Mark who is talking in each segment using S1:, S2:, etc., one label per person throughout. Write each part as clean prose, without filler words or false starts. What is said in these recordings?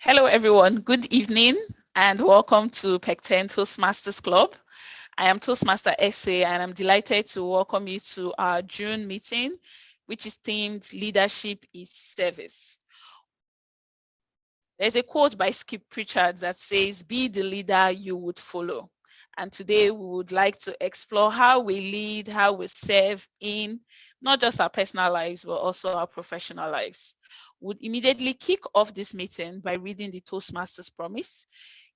S1: Hello, everyone. Good evening and welcome to Pecten Toastmasters Club. I am Toastmaster SA and I'm delighted to welcome you to our June meeting, which is themed Leadership is Service. There's a quote by Skip Prichard that says, "Be the leader you would follow." And today we would like to explore how we lead, how we serve in not just our personal lives, but also our professional lives. Would immediately kick off this meeting by reading the Toastmasters Promise.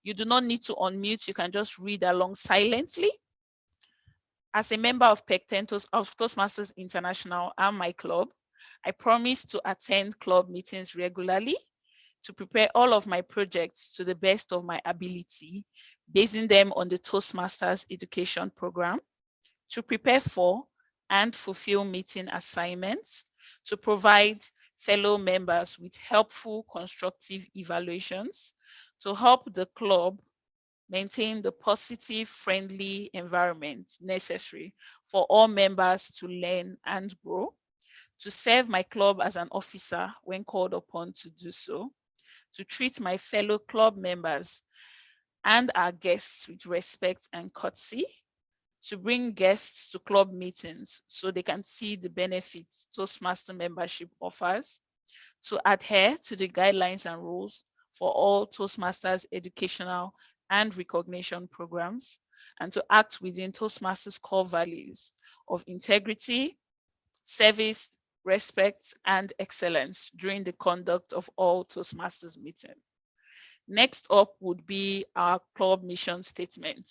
S1: You do not need to unmute, you can just read along silently. As a member of Pecten of Toastmasters International and my club, I promise to attend club meetings regularly, to prepare all of my projects to the best of my ability, basing them on the Toastmasters education program, to prepare for and fulfill meeting assignments, to provide fellow members with helpful, constructive evaluations, to help the club maintain the positive, friendly environment necessary for all members to learn and grow, to serve my club as an officer when called upon to do so, to treat my fellow club members and our guests with respect and courtesy, to bring guests to club meetings so they can see the benefits Toastmaster membership offers, to adhere to the guidelines and rules for all Toastmasters educational and recognition programs, and to act within Toastmasters core values of integrity, service, respect, and excellence during the conduct of all Toastmasters meetings. Next up would be our club mission statement.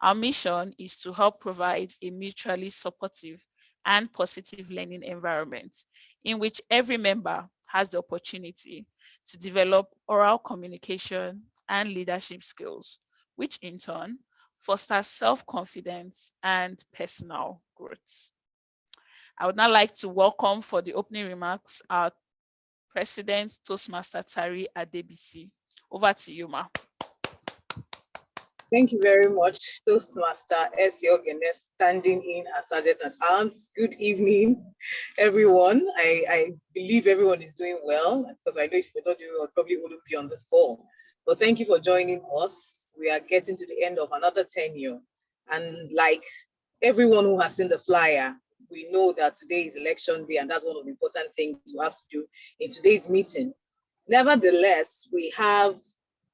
S1: Our mission is to help provide a mutually supportive and positive learning environment in which every member has the opportunity to develop oral communication and leadership skills, which in turn fosters self-confidence and personal growth. I would now like to welcome for the opening remarks our President, Toastmaster Tari Adebisi. Over to you, Ma.
S2: Thank you very much, Toastmaster Eseoghene, standing in as Sergeant at Arms. Good evening, everyone. I believe everyone is doing well, because I know if you're not doing well, probably wouldn't be on this call. But thank you for joining us. We are getting to the end of another tenure. And like everyone who has seen the flyer, we know that today is election day, and that's one of the important things we have to do in today's meeting. Nevertheless, we have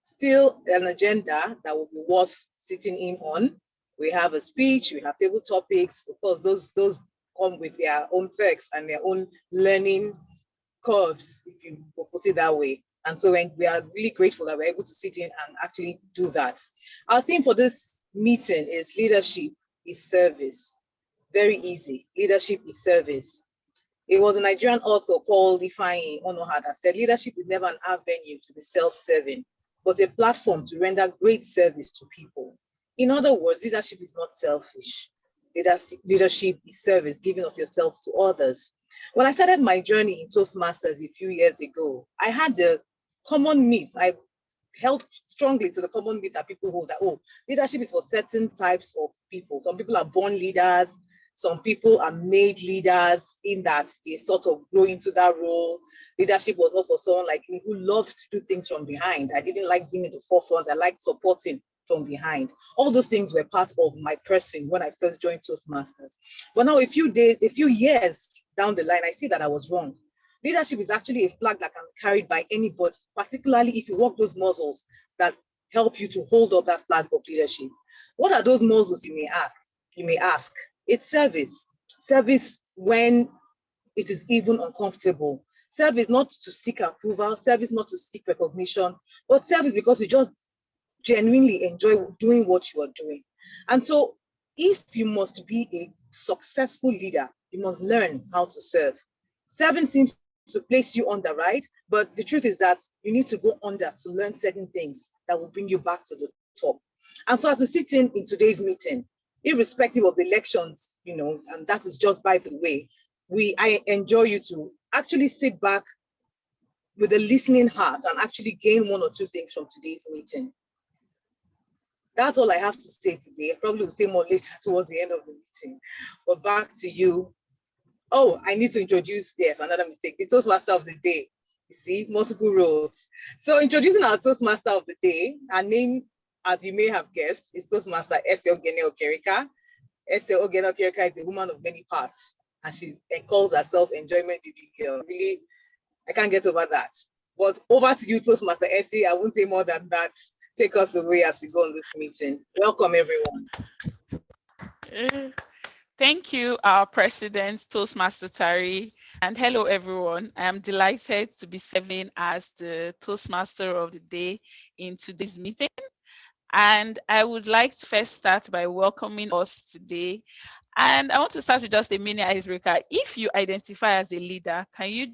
S2: still an agenda that will be worth sitting in on. We have a speech, we have table topics. Of course, those come with their own perks and their own learning curves, if you put it that way. And so we are really grateful that we're able to sit in and actually do that. Our theme for this meeting is leadership is service. Very easy. Leadership is service. It was a Nigerian author called Ifeanyi Onoha that said, leadership is never an avenue to be self-serving, but a platform to render great service to people. In other words, leadership is not selfish. Leadership is service, giving of yourself to others. When I started my journey in Toastmasters a few years ago, I had the common myth. I held strongly to the common myth that people hold that, oh, leadership is for certain types of people. Some people are born leaders. Some people are made leaders, in that they sort of grow into that role. Leadership was not for someone like me who loved to do things from behind. I didn't like being in the forefront. I liked supporting from behind. All those things were part of my person when I first joined Toastmasters. But now a few years down the line, I see that I was wrong. Leadership is actually a flag that can be carried by anybody, particularly if you work those muscles that help you to hold up that flag of leadership. What are those muscles, you may ask? It's service. Service when it is even uncomfortable. Service not to seek approval, service not to seek recognition, but service because you just genuinely enjoy doing what you are doing. And so if you must be a successful leader, you must learn how to serve. Serving seems to place you on the right, but the truth is that you need to go under to learn certain things that will bring you back to the top. And so as we sit in today's meeting, irrespective of the elections, and that is just by the way, I enjoy you to actually sit back with a listening heart and actually gain one or two things from today's meeting. That's all I have to say today. I probably will say more later towards the end of the meeting. But back to you. Oh, I need to introduce, yes, another mistake. The Toastmaster of the day You see, multiple roles. So introducing our Toastmaster of the day, her name, as you may have guessed, is Toastmaster Eseoghene Okereka. Eseoghene Okereka is a woman of many parts, and she calls herself Enjoyment Baby Girl. Really, I can't get over that. But over to you, Toastmaster Essie. I won't say more than that. Take us away as we go on this meeting. Welcome, everyone.
S1: Thank you, our President, Toastmaster Tari, and hello, everyone. I am delighted to be serving as the Toastmaster of the day in today's meeting. And I would like to first start by welcoming us today. And I want to start with just a mini icebreaker. If you identify as a leader, can you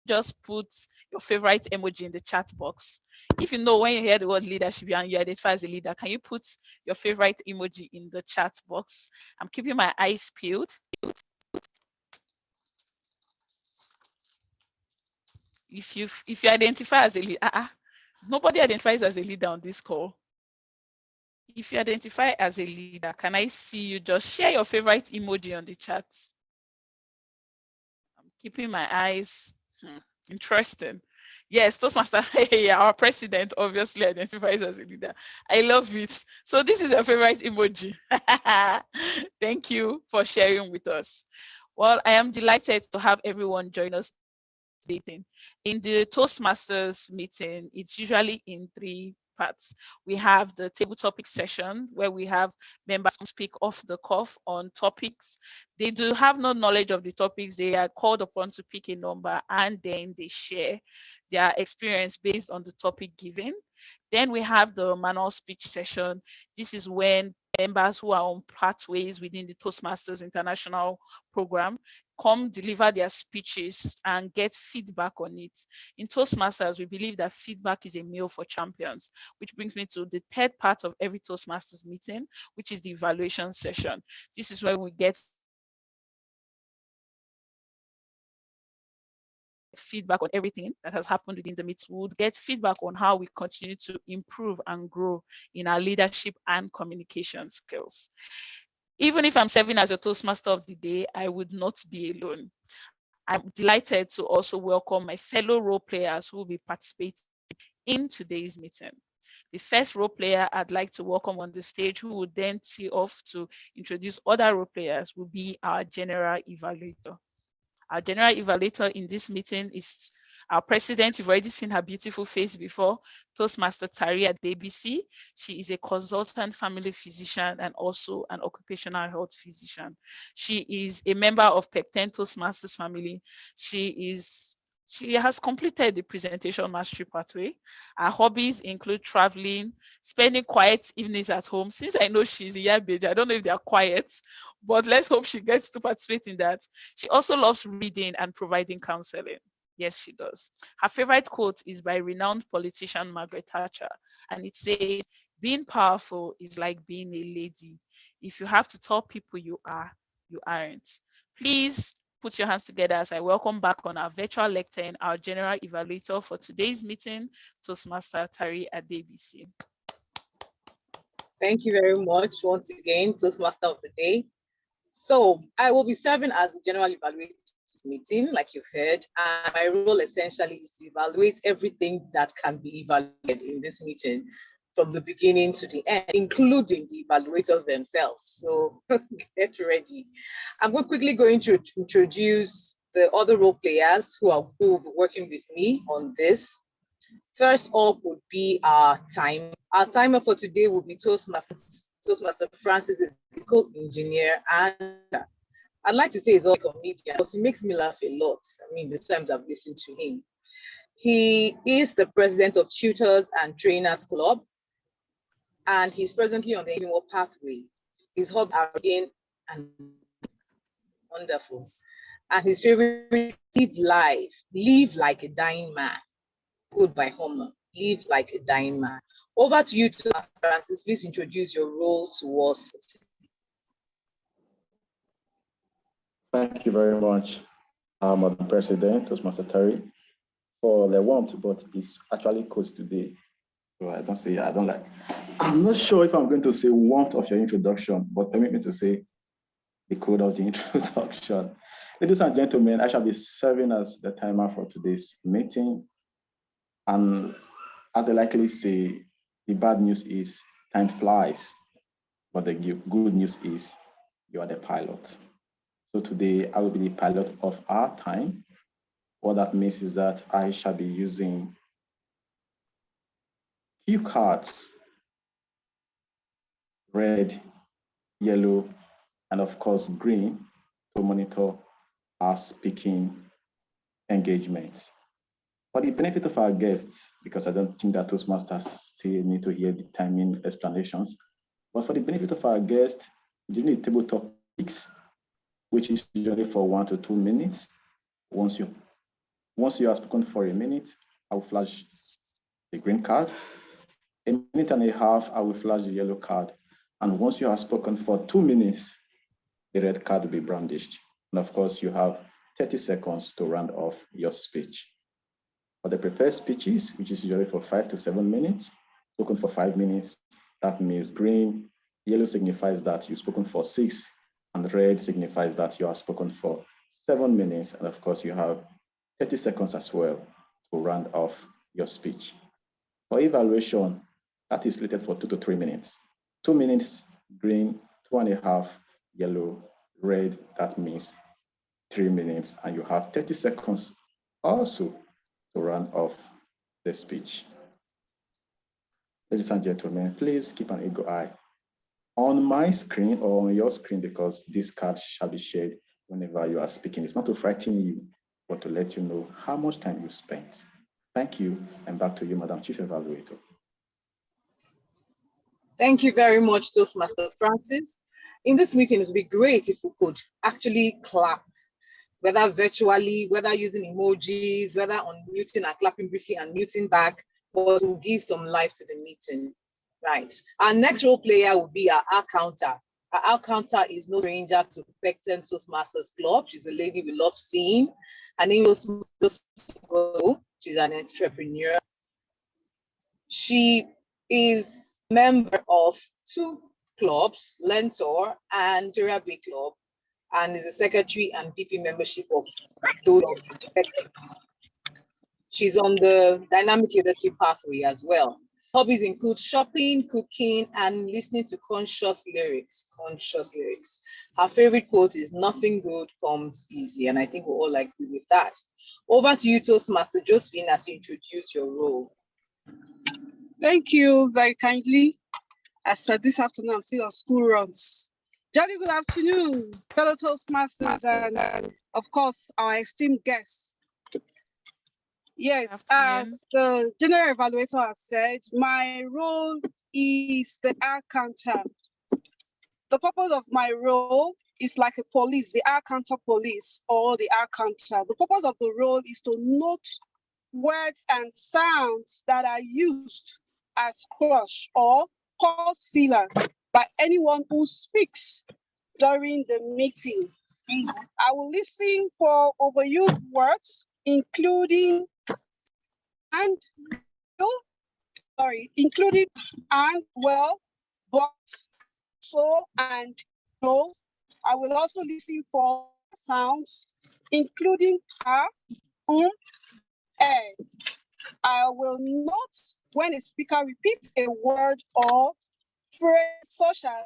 S1: just put your favorite emoji in the chat box? If you know when you hear the word leadership and you identify as a leader, can you put your favorite emoji in the chat box? I'm keeping my eyes peeled. If you identify as a leader, nobody identifies as a leader on this call. If you identify as a leader, can I see you just share your favorite emoji on the chat? I'm keeping my eyes. Interesting. Yes, Toastmaster, our president obviously identifies as a leader. I love it. So this is your favorite emoji. Thank you for sharing with us. Well, I am delighted to have everyone join us today. In the Toastmasters meeting, it's usually in 3 parts. We have the table topic session where we have members speak off the cuff on topics. They do have no knowledge of the topics. They are called upon to pick a number and then they share their experience based on the topic given. Then we have the manual speech session. This is when members who are on pathways within the Toastmasters International program come deliver their speeches and get feedback on it. In Toastmasters, we believe that feedback is a meal for champions, which brings me to the 3rd part of every Toastmasters meeting, which is the evaluation session. This is where we get feedback on everything that has happened within the meeting. We would get feedback on how we continue to improve and grow in our leadership and communication skills. Even if I'm serving as a Toastmaster of the day, I would not be alone. I'm delighted to also welcome my fellow role players who will be participating in today's meeting. The first role player I'd like to welcome on the stage, who would then tee off to introduce other role players, will be our general evaluator. Our general evaluator in this meeting is our president. You've already seen her beautiful face before, Toastmaster Tari Adebisi. She is a consultant family physician and also an occupational health physician. She is a member of Pecten Toastmasters family. She has completed the presentation mastery pathway. Her hobbies include traveling, spending quiet evenings at home. Since I know she's a young baby, I don't know if they are quiet, but let's hope she gets to participate in that. She also loves reading and providing counseling. Yes, she does. Her favorite quote is by renowned politician Margaret Thatcher, and it says, "Being powerful is like being a lady. If you have to tell people you are, you aren't." Please put your hands together as I welcome back on our virtual lectern, our general evaluator for today's meeting, Toastmaster Tari Adebisi.
S2: Thank you very much once again, Toastmaster of the day. So I will be serving as the general evaluator meeting, like you've heard, and my role essentially is to evaluate everything that can be evaluated in this meeting from the beginning to the end, including the evaluators themselves. So get ready. I'm quickly going to introduce the other role players who will be working with me on this. First up would be our timer. Our timer for today will be Toastmaster Francis is a medical engineer, and I'd like to say he's also a comedian, because he makes me laugh a lot. I mean, the times I've listened to him. He is the president of Tutors and Trainers Club, and he's presently on the Aniebo pathway. His hobbies are reading and wonderful. And his favorite, live like a dying man. Good by Homer, live like a dying man. Over to you, Francis. Please introduce your role to us.
S3: Thank you very much, Madam President, Toastmaster Tari, for the warmth, but it's actually cold today. So I'm not sure if I'm going to say warmth of your introduction, but permit me to say the code of the introduction. Ladies and gentlemen, I shall be serving as the timer for today's meeting. And as I likely say, the bad news is time flies, but the good news is you are the pilot. So today I will be the pilot of our time. What that means is that I shall be using cue cards, red, yellow, and of course green, to monitor our speaking engagements. For the benefit of our guests, because I don't think that Toastmasters still need to hear the timing explanations, but for the benefit of our guests, you need table topics, which is usually for 1 to 2 minutes. Once you have spoken for a minute, I will flash the green card. A minute and a half, I will flash the yellow card. And once you have spoken for 2 minutes, the red card will be brandished. And of course, you have 30 seconds to round off your speech. For the prepared speeches, which is usually for 5 to 7 minutes, spoken for 5 minutes, that means green. Yellow signifies that you've spoken for 6, and red signifies that you have spoken for 7 minutes. And of course, you have 30 seconds as well to round off your speech. For evaluation, that is slated for 2 to 3 minutes. 2 minutes, green, 2.5, yellow, red, that means 3 minutes, and you have 30 seconds also to round off the speech. Ladies and gentlemen, please keep an eagle eye on my screen or on your screen, because this card shall be shared whenever you are speaking. It's not to frighten you, but to let you know how much time you spent. Thank you, and back to you, Madam Chief Evaluator.
S2: Thank you very much, Toastmaster Francis. In this meeting, it would be great if we could actually clap, whether virtually, whether using emojis, whether unmuting and clapping briefly and muting back, but we'll give some life to the meeting. Right. Our next role player will be our counter. Our counter is no stranger to Pecten Toastmasters Club. She's a lady we love seeing. Her name is Igolo. She's an entrepreneur. She is a member of 2 clubs, Lentor and Nigeria Big Club, and is a secretary and VP membership of those. She's on the dynamic leadership pathway as well. Hobbies include shopping, cooking, and listening to conscious lyrics. Her favorite quote is, "Nothing good comes easy," and I think we all agree with that. Over to you, Toastmaster Josephine, as you introduce your role.
S4: Thank you very kindly. As this afternoon, I'm still on school runs. Jolly good afternoon, fellow Toastmasters, and of course, our esteemed guests. Yes, as the general evaluator has said, my role is the R counter. The purpose of my role is like a police, the R counter police or the R counter. The purpose of the role is to note words and sounds that are used as crush or cause filler by anyone who speaks during the meeting. I will listen for overused words, including and, well, but, so, and no. I will also listen for sounds, including and. I will note when a speaker repeats a word or phrase such as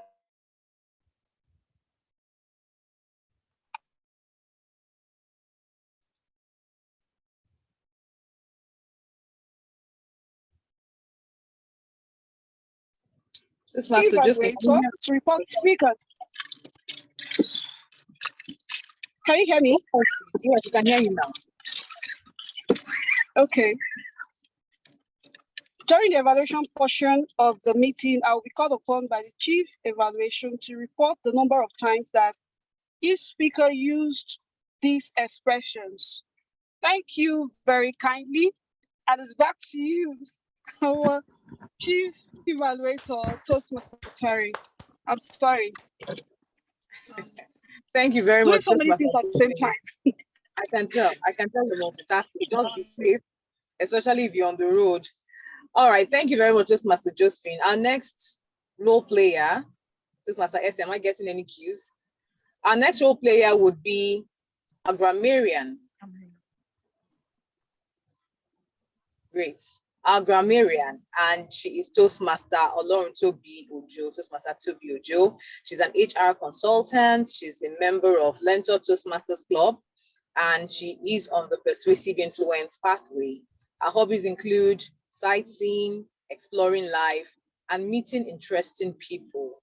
S4: evaluator to report speakers. Can you hear me?
S2: Yes, you can hear you now.
S4: Okay. During the evaluation portion of the meeting, I will be called upon by the chief evaluation to report the number of times that each speaker used these expressions. Thank you very kindly. And it's back to you, our chief evaluator, Toastmaster Tari. I'm sorry.
S2: Thank you very much.
S4: Doing so many things at the same time.
S2: I can tell you're multitasking. Just be safe, especially if you're on the road. All right, thank you very much, Toastmaster Josephine. Our next role player, Toastmaster S, am I getting any cues? Our next role player would be A grammarian. Great. Our grammarian, and she is Toastmaster Toastmaster Tobi Ojo. She's an HR consultant. She's a member of Lentor Toastmasters Club, and she is on the persuasive influence pathway. Her hobbies include sightseeing, exploring life, and meeting interesting people.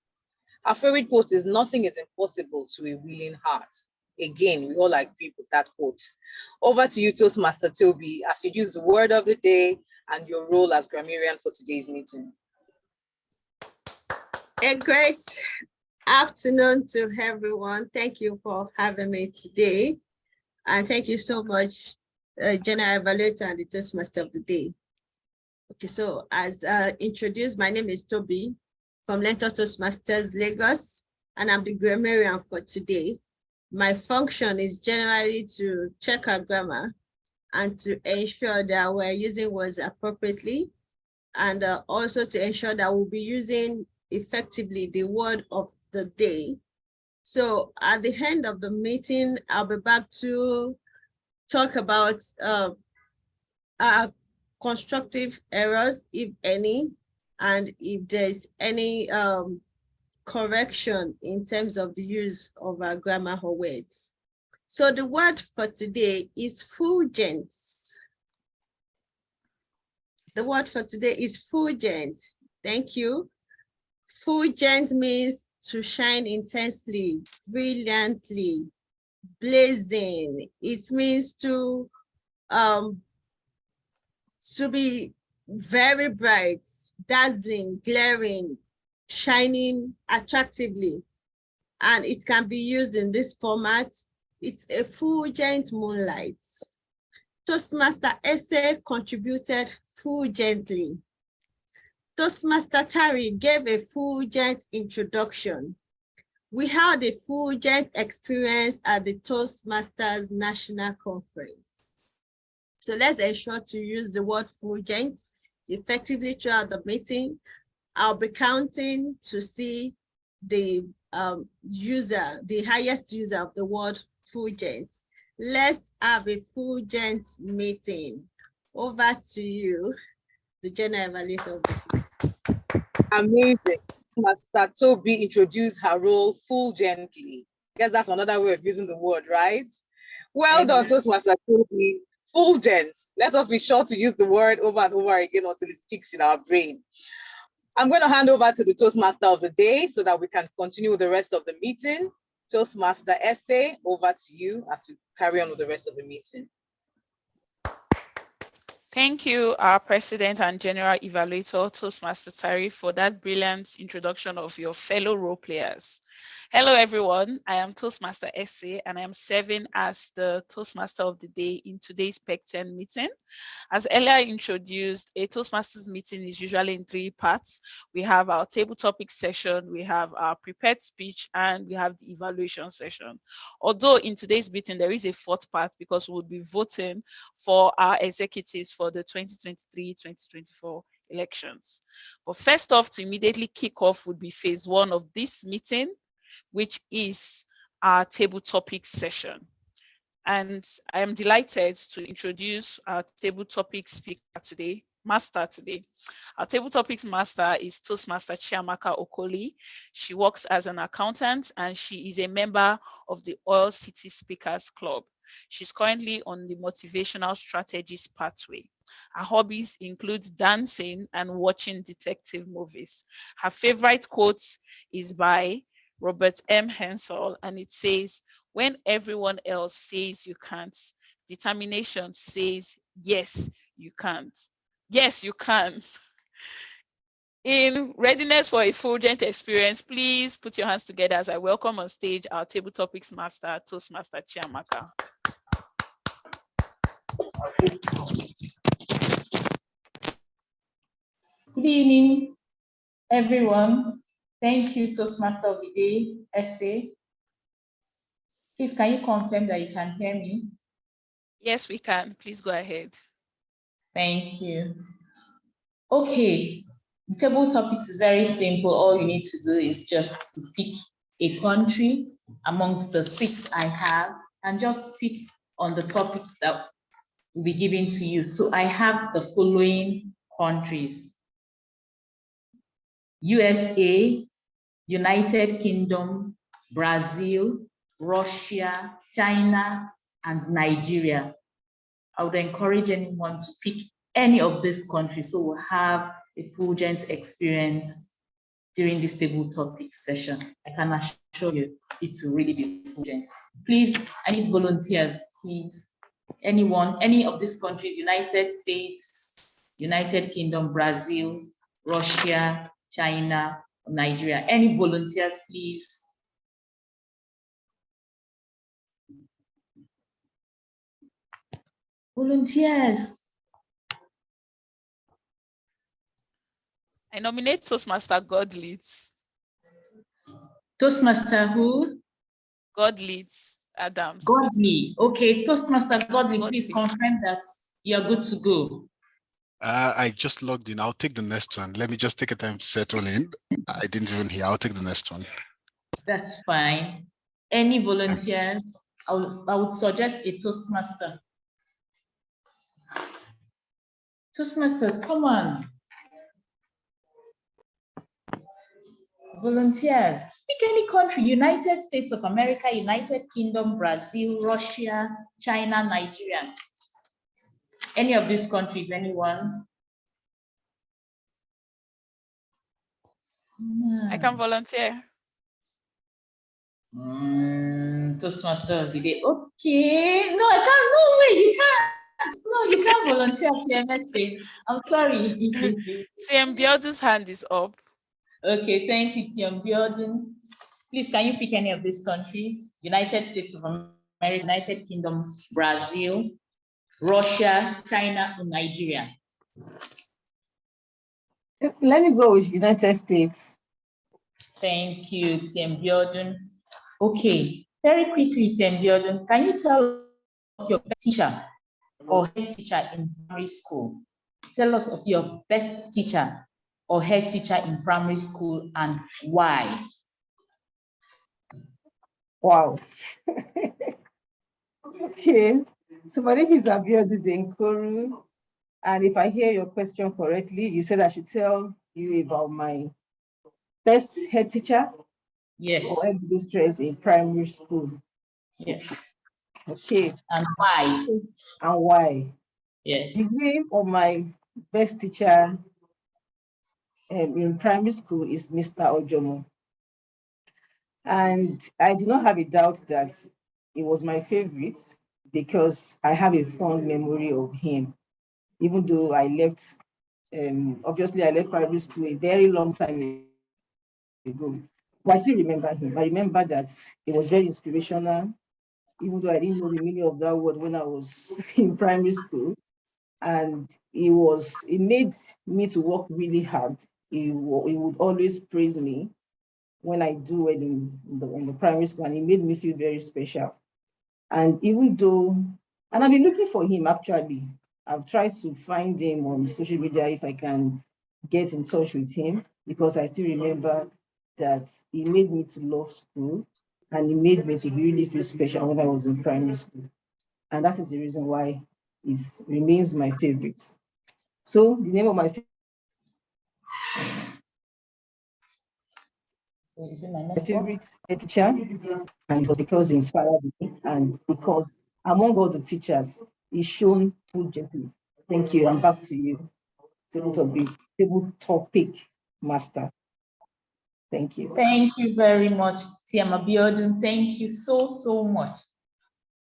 S2: Her favorite quote is, "Nothing is impossible to a willing heart." Again, we all agree with that quote. Over to you, Toastmaster Toby, as you use the word of the day and your role as grammarian for today's meeting.
S5: A great afternoon to everyone. Thank you for having me today. And thank you so much, General Evaluator and the Toastmaster of the Day. Okay, so as introduced, my name is Toby from Lentor Toastmasters Lagos, and I'm the grammarian for today. My function is generally to check our grammar and to ensure that we're using words appropriately, and also to ensure that we'll be using effectively the word of the day. So at the end of the meeting, I'll be back to talk about constructive errors, if any, and if there's any correction in terms of the use of our grammar or words. So the word for today is fulgent. The word for today is fulgent. Thank you. Fulgent means to shine intensely, brilliantly, blazing. It means to be very bright, dazzling, glaring, shining attractively. And it can be used in this format. It's a fulgent moonlight. Toastmaster Essay contributed fulgently. Toastmaster Tari gave a fulgent introduction. We had a fulgent experience at the Toastmasters National Conference. So let's ensure to use the word fulgent effectively throughout the meeting. I'll be counting to see the the highest user of the word fulgent. Let's have a fulgent meeting. Over to you, the General Evaluator.
S2: Amazing. Master Toby introduced her role fulgently. I guess that's another way of using the word, right? Well done, Toastmaster Toby. Fulgent. Let us be sure to use the word over and over again until it sticks in our brain. I'm going to hand over to the Toastmaster of the day so that we can continue with the rest of the meeting. Toastmaster Essay, over to you as we carry on with the rest of the meeting.
S1: Thank you, our President and General Evaluator, Toastmaster Tari, for that brilliant introduction of your fellow role players. Hello, everyone. I am Toastmaster Essay, and I am serving as the Toastmaster of the Day in today's Pecten meeting. As earlier introduced, a Toastmasters meeting is usually in 3 parts. We have our table topic session, we have our prepared speech, and we have the evaluation session. Although in today's meeting, there is a 4th part because we'll be voting for our executives for the 2023-2024 elections. But first off, to immediately kick off would be phase 1 of this meeting, which is our table topic session. And I am delighted to introduce our table topic master today. Our table topics master is Toastmaster Chiamaka Okoli. She works as an accountant and she is a member of the Oil City Speakers Club. She's currently on the motivational strategies pathway. Her hobbies include dancing and watching detective movies. Her favorite quote is by Robert M. Hensel, and it says, "When everyone else says you can't, determination says, yes, you can't. Yes, you can." In readiness for a fulgent experience, please put your hands together as I welcome on stage our table topics master, Toastmaster Chiamaka.
S6: Good evening, everyone. Thank you, Toastmaster of the Day, Essay. Please, can you confirm that you can hear me?
S1: Yes, we can. Please go ahead.
S6: Thank you. Okay, the table topics is very simple. All you need to do is just to pick a country amongst the 6 I have and just speak on the topics that will be given to you. So I have the following countries: USA, United Kingdom, Brazil, Russia, China, and Nigeria. I would encourage anyone to pick any of these countries so we'll have a fulgent experience during this table topic session. I can assure you it will really be fulgent. Please, I need volunteers, please. Anyone, any of these countries: United States, United Kingdom, Brazil, Russia, China, Nigeria. Any volunteers, please? Volunteers.
S1: I nominate Toastmaster God leads.
S6: Toastmaster who?
S1: God leads Adams.
S6: Godly. Okay, Toastmaster Godly, please confirm that you're good to go.
S7: I just logged in. I'll take the next one. Let me just take a time to settle in. I didn't even hear. I'll take the next one.
S6: That's fine. Any volunteers? I would suggest a Toastmaster. Toastmasters, come on. Volunteers, pick any country: United States of America, United Kingdom, Brazil, Russia, China, Nigeria. Any of these countries, anyone?
S1: I can volunteer.
S6: Toastmaster of the day. Okay. No, I can't. No way, you can't. No, you can't volunteer to MSA. I'm sorry.
S1: CM Biodun's hand is up.
S6: Okay, thank you, TM Biodun. Please, can you pick any of these countries? United States of America, United Kingdom, Brazil, Russia, China, or Nigeria?
S8: Let me go with United States.
S6: Thank you, TM Biodun. Okay, very quickly, TM Biodun, can you tell of your best teacher or head teacher in primary school? Tell us of your best teacher or head teacher in primary school and why.
S8: Wow. Okay, so my name is Abiodun Denkoru, and if I hear your question correctly, you said I should tell you about my best head teacher.
S6: Yes.
S8: Or head mistress in primary school.
S6: Yes.
S8: Okay.
S6: And why?
S8: And why?
S6: Yes.
S8: The name of my best teacher in primary school is Mr. Ojomo. And I do not have a doubt that it was my favorite because I have a fond memory of him. Even though I left, obviously I left primary school a very long time ago. But I still remember him. I remember that it was very inspirational, even though I didn't know the meaning of that word when I was in primary school. And it made me to work really hard. He would always praise me when I do well in the primary school, and it made me feel very special. And even though, and I've been looking for him actually. I've tried to find him on social media if I can get in touch with him, because I still remember that he made me to love school and he made me to really feel special when I was in primary school. And that is the reason why it remains my favorite. So the name of my favorite teacher, and it was because he inspired me and because among all the teachers, he's shown fulgently. Thank you. I'm back to you. Table topic master. Thank you.
S6: Thank you very much, Tiam Abiodun. Thank you so much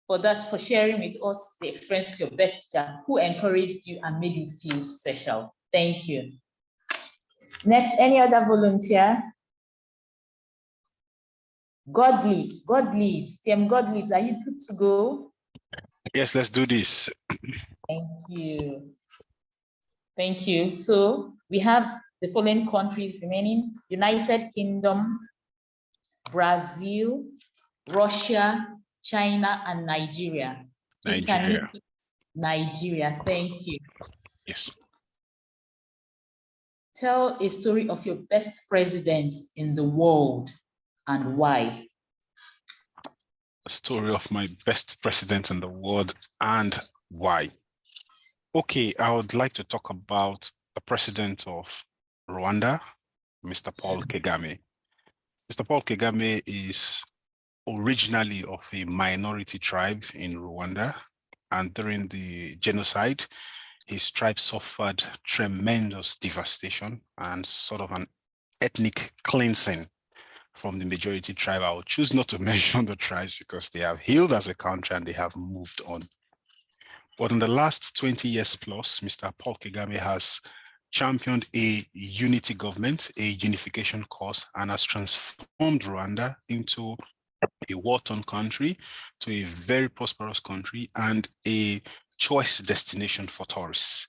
S6: for that, for sharing with us the experience of your best teacher who encouraged you and made you feel special. Thank you. Next, any other volunteer? God leads. Tiam God leads, are you good to go?
S7: Yes, let's do this.
S6: Thank you. Thank you. So we have the following countries remaining: United Kingdom, Brazil, Russia, China, and Nigeria.
S7: Nigeria.
S6: Nigeria, thank you.
S7: Yes.
S6: Tell a story of your best president in the world and why.
S7: a story of my best president in the world and why. Okay, I would like to talk about the president of Rwanda, Mr. Paul Kagame. Mr. Paul Kagame is originally of a minority tribe in Rwanda, and during the genocide, his tribe suffered tremendous devastation and sort of an ethnic cleansing from the majority tribe. I will choose not to mention the tribes because they have healed as a country and they have moved on. But in the last 20 years plus, Mr. Paul Kagame has championed a unity government, a unification cause, and has transformed Rwanda into a war-torn country to a very prosperous country and a choice destination for tourists.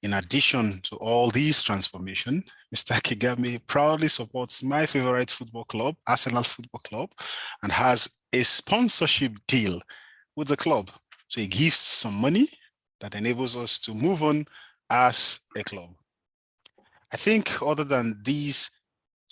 S7: In addition to all these transformations, Mr. Kagame proudly supports my favorite football club, Arsenal Football Club, and has a sponsorship deal with the club. So he gives some money that enables us to move on as a club. I think other than these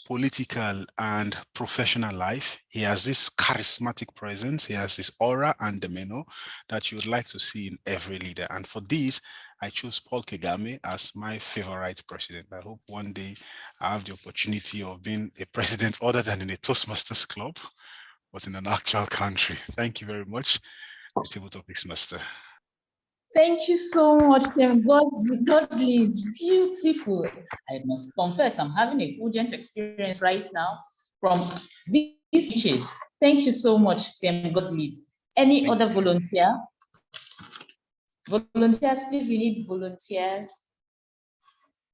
S7: political and professional life, he has this charismatic presence, he has this aura and demeanor that you would like to see in every leader. And for this, I choose Paul Kagame as my favorite president. I hope one day I have the opportunity of being a president other than in a Toastmasters club, but in an actual country. Thank you very much. The Table Topics Master.
S6: Thank you so much, Tim. Godly is beautiful. I must confess, I'm having a fulgent experience right now from these speeches. Thank you so much, Tim Godly. Any other volunteer? Volunteers, please, we need volunteers.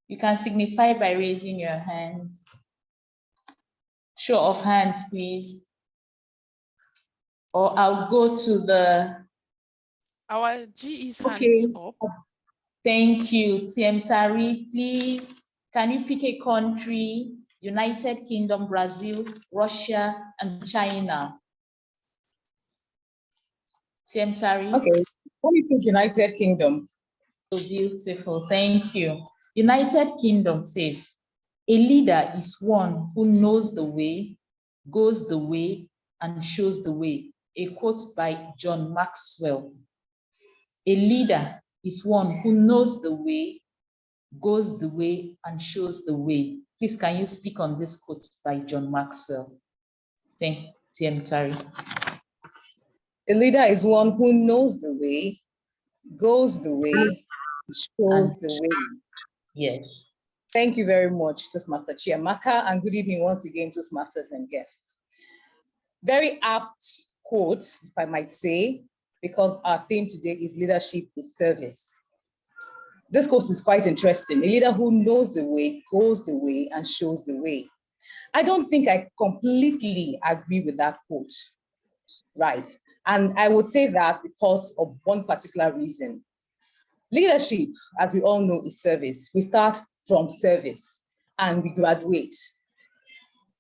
S6: You can signify by raising your hand. Show of hands, please. Or I'll go to the...
S1: Our GE's
S5: Okay.
S1: hands up.
S6: Thank you. Tari, please, can you pick a country? United Kingdom, Brazil, Russia, and China. Tari.
S2: Okay, let me pick United Kingdom.
S6: So beautiful, thank you. United Kingdom says, a leader is one who knows the way, goes the way, and shows the way. A quote by John Maxwell. A leader is one who knows the way, goes the way, and shows the way. Please, can you speak on this quote by John Maxwell? Thank you, Tari.
S2: A leader is one who knows the way, goes the way, shows the way.
S6: Yes.
S2: Thank you very much, Toastmaster Chiamaka, and good evening once again, Toastmasters and guests. Very apt quote, if I might say, because our theme today is leadership is service. This quote is quite interesting. A leader who knows the way, goes the way, and shows the way. I don't think I completely agree with that quote, right? And I would say that because of one particular reason. Leadership, as we all know, is service. We start from service and we graduate.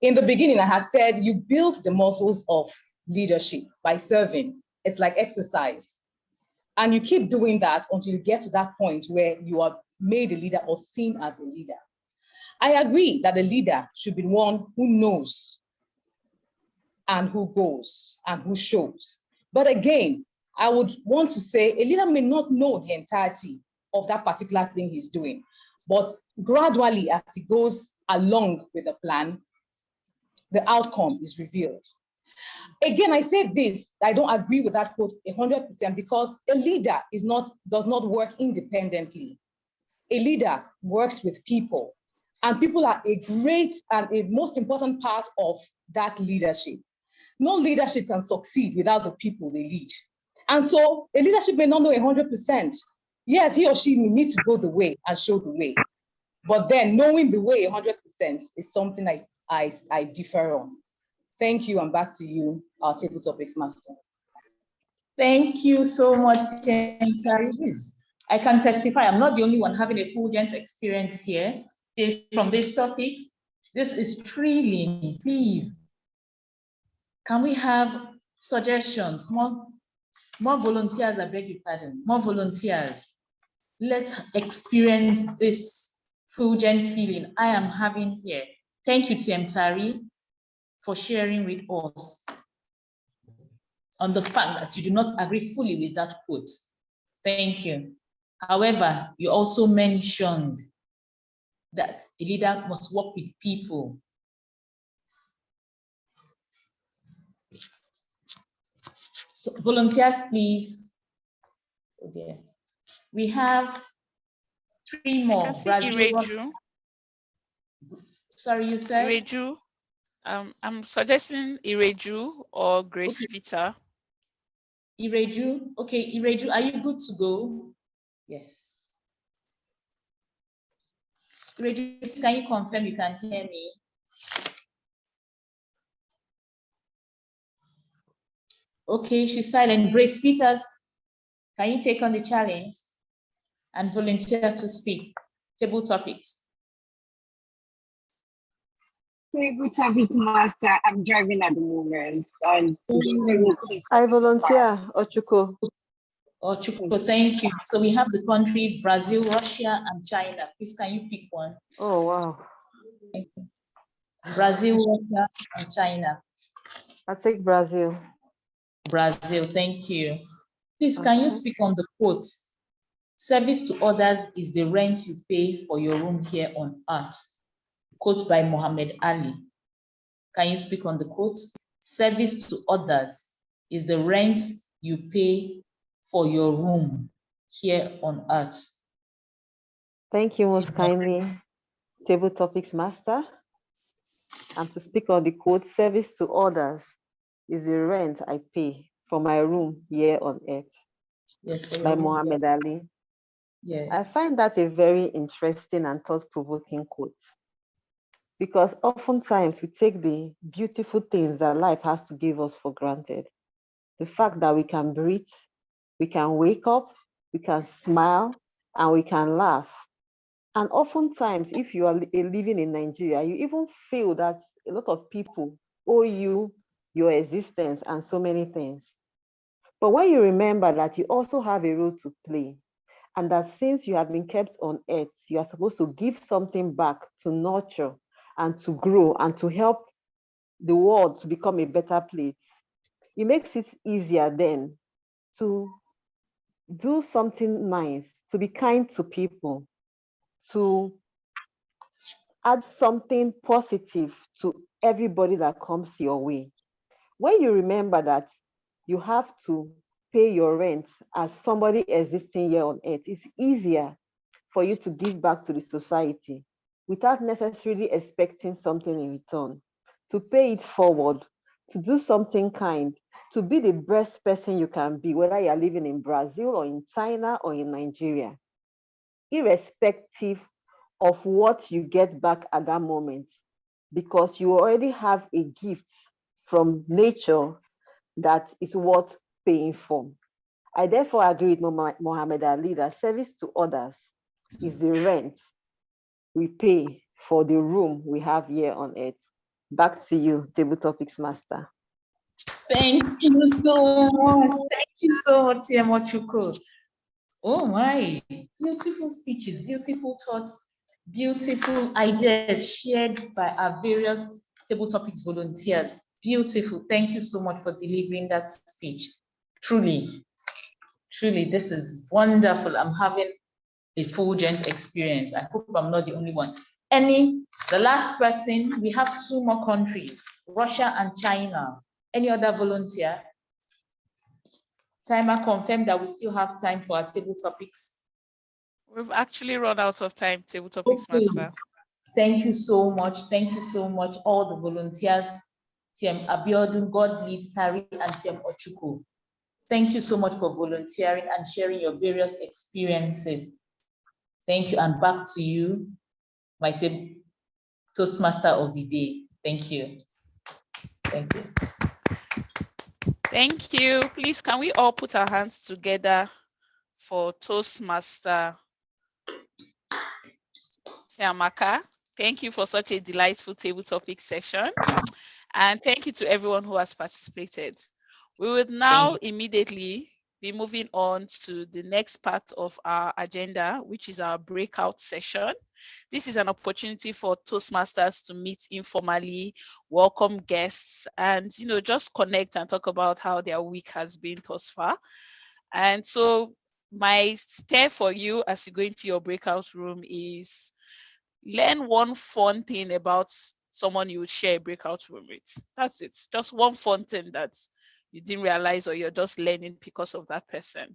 S2: In the beginning, I had said you build the muscles of leadership by serving. It's like exercise. And you keep doing that until you get to that point where you are made a leader or seen as a leader. I agree that a leader should be one who knows and who goes and who shows. But again, I would want to say a leader may not know the entirety of that particular thing he's doing, but gradually as he goes along with the plan, the outcome is revealed. Again, I say this, I don't agree with that quote 100% because a leader does not work independently. A leader works with people, and people are a great and a most important part of that leadership. No leadership can succeed without the people they lead. And so a leadership may not know 100%. Yes, he or she may need to go the way and show the way. But then knowing the way 100% is something I differ on. Thank you, and back to you, our Table Topics Master.
S6: Thank you so much, Tari. I can testify, I'm not the only one having a fulgent experience here. From this topic, this is thrilling. Please, can we have suggestions? More volunteers, I beg your pardon, more volunteers. Let's experience this fulgent feeling I am having here. Thank you, Tari, for sharing with us. on the fact that you do not agree fully with that quote. Thank you. However, you also mentioned that a leader must work with people. So volunteers, please. Okay. We have 3 more. Brazil. Sorry, you said?
S1: Ireju. I'm suggesting Ireju or Grace Peter.
S6: Ireju. Okay, Ireju, are you good to go? Yes. Ireju, can you confirm you can hear me? Okay, she's silent. Grace Peters, can you take on the challenge and volunteer to speak? Table topics.
S9: Table topic master. I'm driving at the moment. And
S10: I volunteer, Ochuko.
S6: Ochuko, thank you. So we have the countries Brazil, Russia, and China. Please, can you pick one?
S10: Oh, wow.
S6: Thank you. Brazil, Russia, and China.
S10: I take Brazil.
S6: Brazil, thank you. Please, can you speak on the quote? Service to others is the rent you pay for your room here on earth. Quote by Muhammad Ali. Can you speak on the quote? Service to others is the rent you pay for your room here on earth.
S10: Thank you most kindly, Table Topics Master. And to speak on the quote, service to others is the rent I pay for my room here on earth.
S6: Yes,
S10: by Muhammad Ali.
S6: Yes.
S10: I find that a very interesting and thought-provoking quote, because oftentimes we take the beautiful things that life has to give us for granted. The fact that we can breathe, we can wake up, we can smile, and we can laugh. And oftentimes, if you are living in Nigeria, you even feel that a lot of people owe you your existence and so many things. But when you remember that you also have a role to play, and that since you have been kept on earth, you are supposed to give something back to nurture and to grow and to help the world to become a better place, it makes it easier then to do something nice, to be kind to people, to add something positive to everybody that comes your way. When you remember that you have to pay your rent as somebody existing here on earth, it's easier for you to give back to the society without necessarily expecting something in return, to pay it forward, to do something kind, to be the best person you can be, whether you're living in Brazil or in China or in Nigeria, irrespective of what you get back at that moment, because you already have a gift from nature that is worth paying for. I therefore agree with Muhammad Ali that service to others is the rent we pay for the room we have here on earth. Back to you, Table Topics Master.
S6: Thank you so much. Thank you so much, Chuko. Oh my, beautiful speeches, beautiful thoughts, beautiful ideas shared by our various Table Topics volunteers. Beautiful. Thank you so much for delivering that speech. Truly, truly, this is wonderful. I'm having a fulgent experience. I hope I'm not the only one. The last person, we have 2 more countries, Russia and China. Any other volunteer? Timer confirmed that we still have time for our table topics.
S1: We've actually run out of time, Table Topics Master.
S6: Thank you so much. Thank you so much, all the volunteers, TM Abiodun, God leads, Tari, and TM Ochuko. Thank you so much for volunteering and sharing your various experiences. Thank you, and back to you, my Toastmaster of the day. Thank you. Thank you.
S1: Thank you. Please, can we all put our hands together for Toastmaster Chiamaka? Thank you for such a delightful table topic session. And thank you to everyone who has participated. We would now immediately be moving on to the next part of our agenda, which is our breakout session. This is an opportunity for Toastmasters to meet informally, welcome guests, and just connect and talk about how their week has been thus far. And so my step for you as you go into your breakout room is learn one fun thing about someone you would share a breakout room with. That's it. Just one fun thing that you didn't realize or you're just learning because of that person.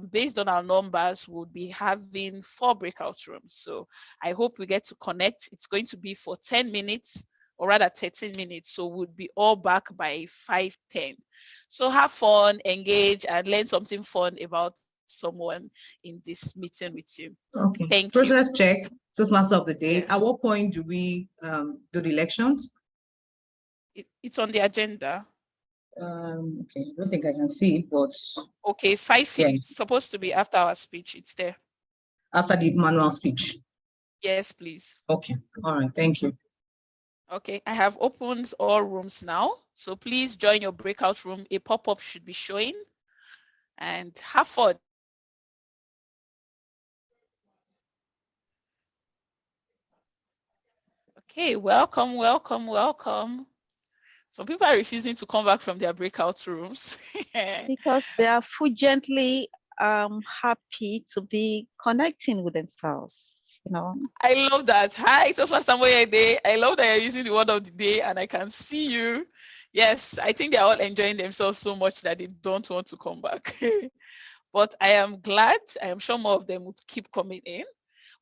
S1: Based on our numbers, we'll be having 4 breakout rooms. So I hope we get to connect. It's going to be for 10 minutes or rather 13 minutes. So we'll be all back by 5:10. So have fun, engage, and learn something fun about someone in this meeting with you.
S2: Okay.
S1: Thank you.
S2: Process check, Toastmaster of the day.
S1: Yeah.
S2: At what point do we do the elections?
S1: It's on the agenda.
S2: Okay, I don't think I can see it, but
S1: Okay, 5
S2: yeah,
S1: it's supposed to be after our speech. It's there.
S2: after the manual speech.
S1: Yes, please.
S2: Okay, all right, thank you.
S1: Okay, I have opened all rooms now. So please join your breakout room. A pop-up should be showing. And have fun. Okay, welcome, welcome, welcome. Some people are refusing to come back from their breakout rooms.
S11: Because they are fulgently happy to be connecting with themselves,
S1: I love that. Hi, Toastmaster Moyede. I love that you're using the word of the day and I can see you. Yes, I think they're all enjoying themselves so much that they don't want to come back. But I am glad. I am sure more of them would keep coming in.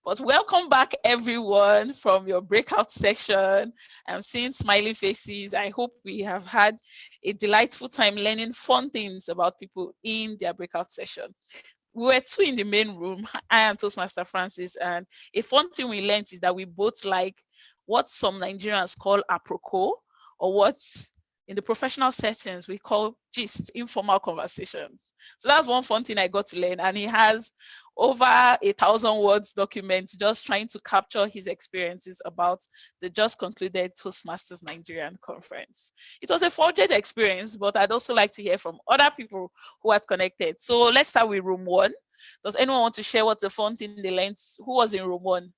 S1: But welcome back, everyone, from your breakout section. I'm seeing smiling faces. I hope we have had a delightful time learning fun things about people in their breakout session. We were 2 in the main room. I am Toastmaster Francis, and a fun thing we learned is that we both like what some Nigerians call apropos, or what in the professional settings we call gist, informal conversations. So that's one fun thing I got to learn. And he has over 1,000 words document just trying to capture his experiences about the just concluded Toastmasters Nigerian Conference. It was a fortunate experience, but I'd also like to hear from other people who had connected. So let's start with room 1. Does anyone want to share what's the fun thing they learned? Who was in room 1?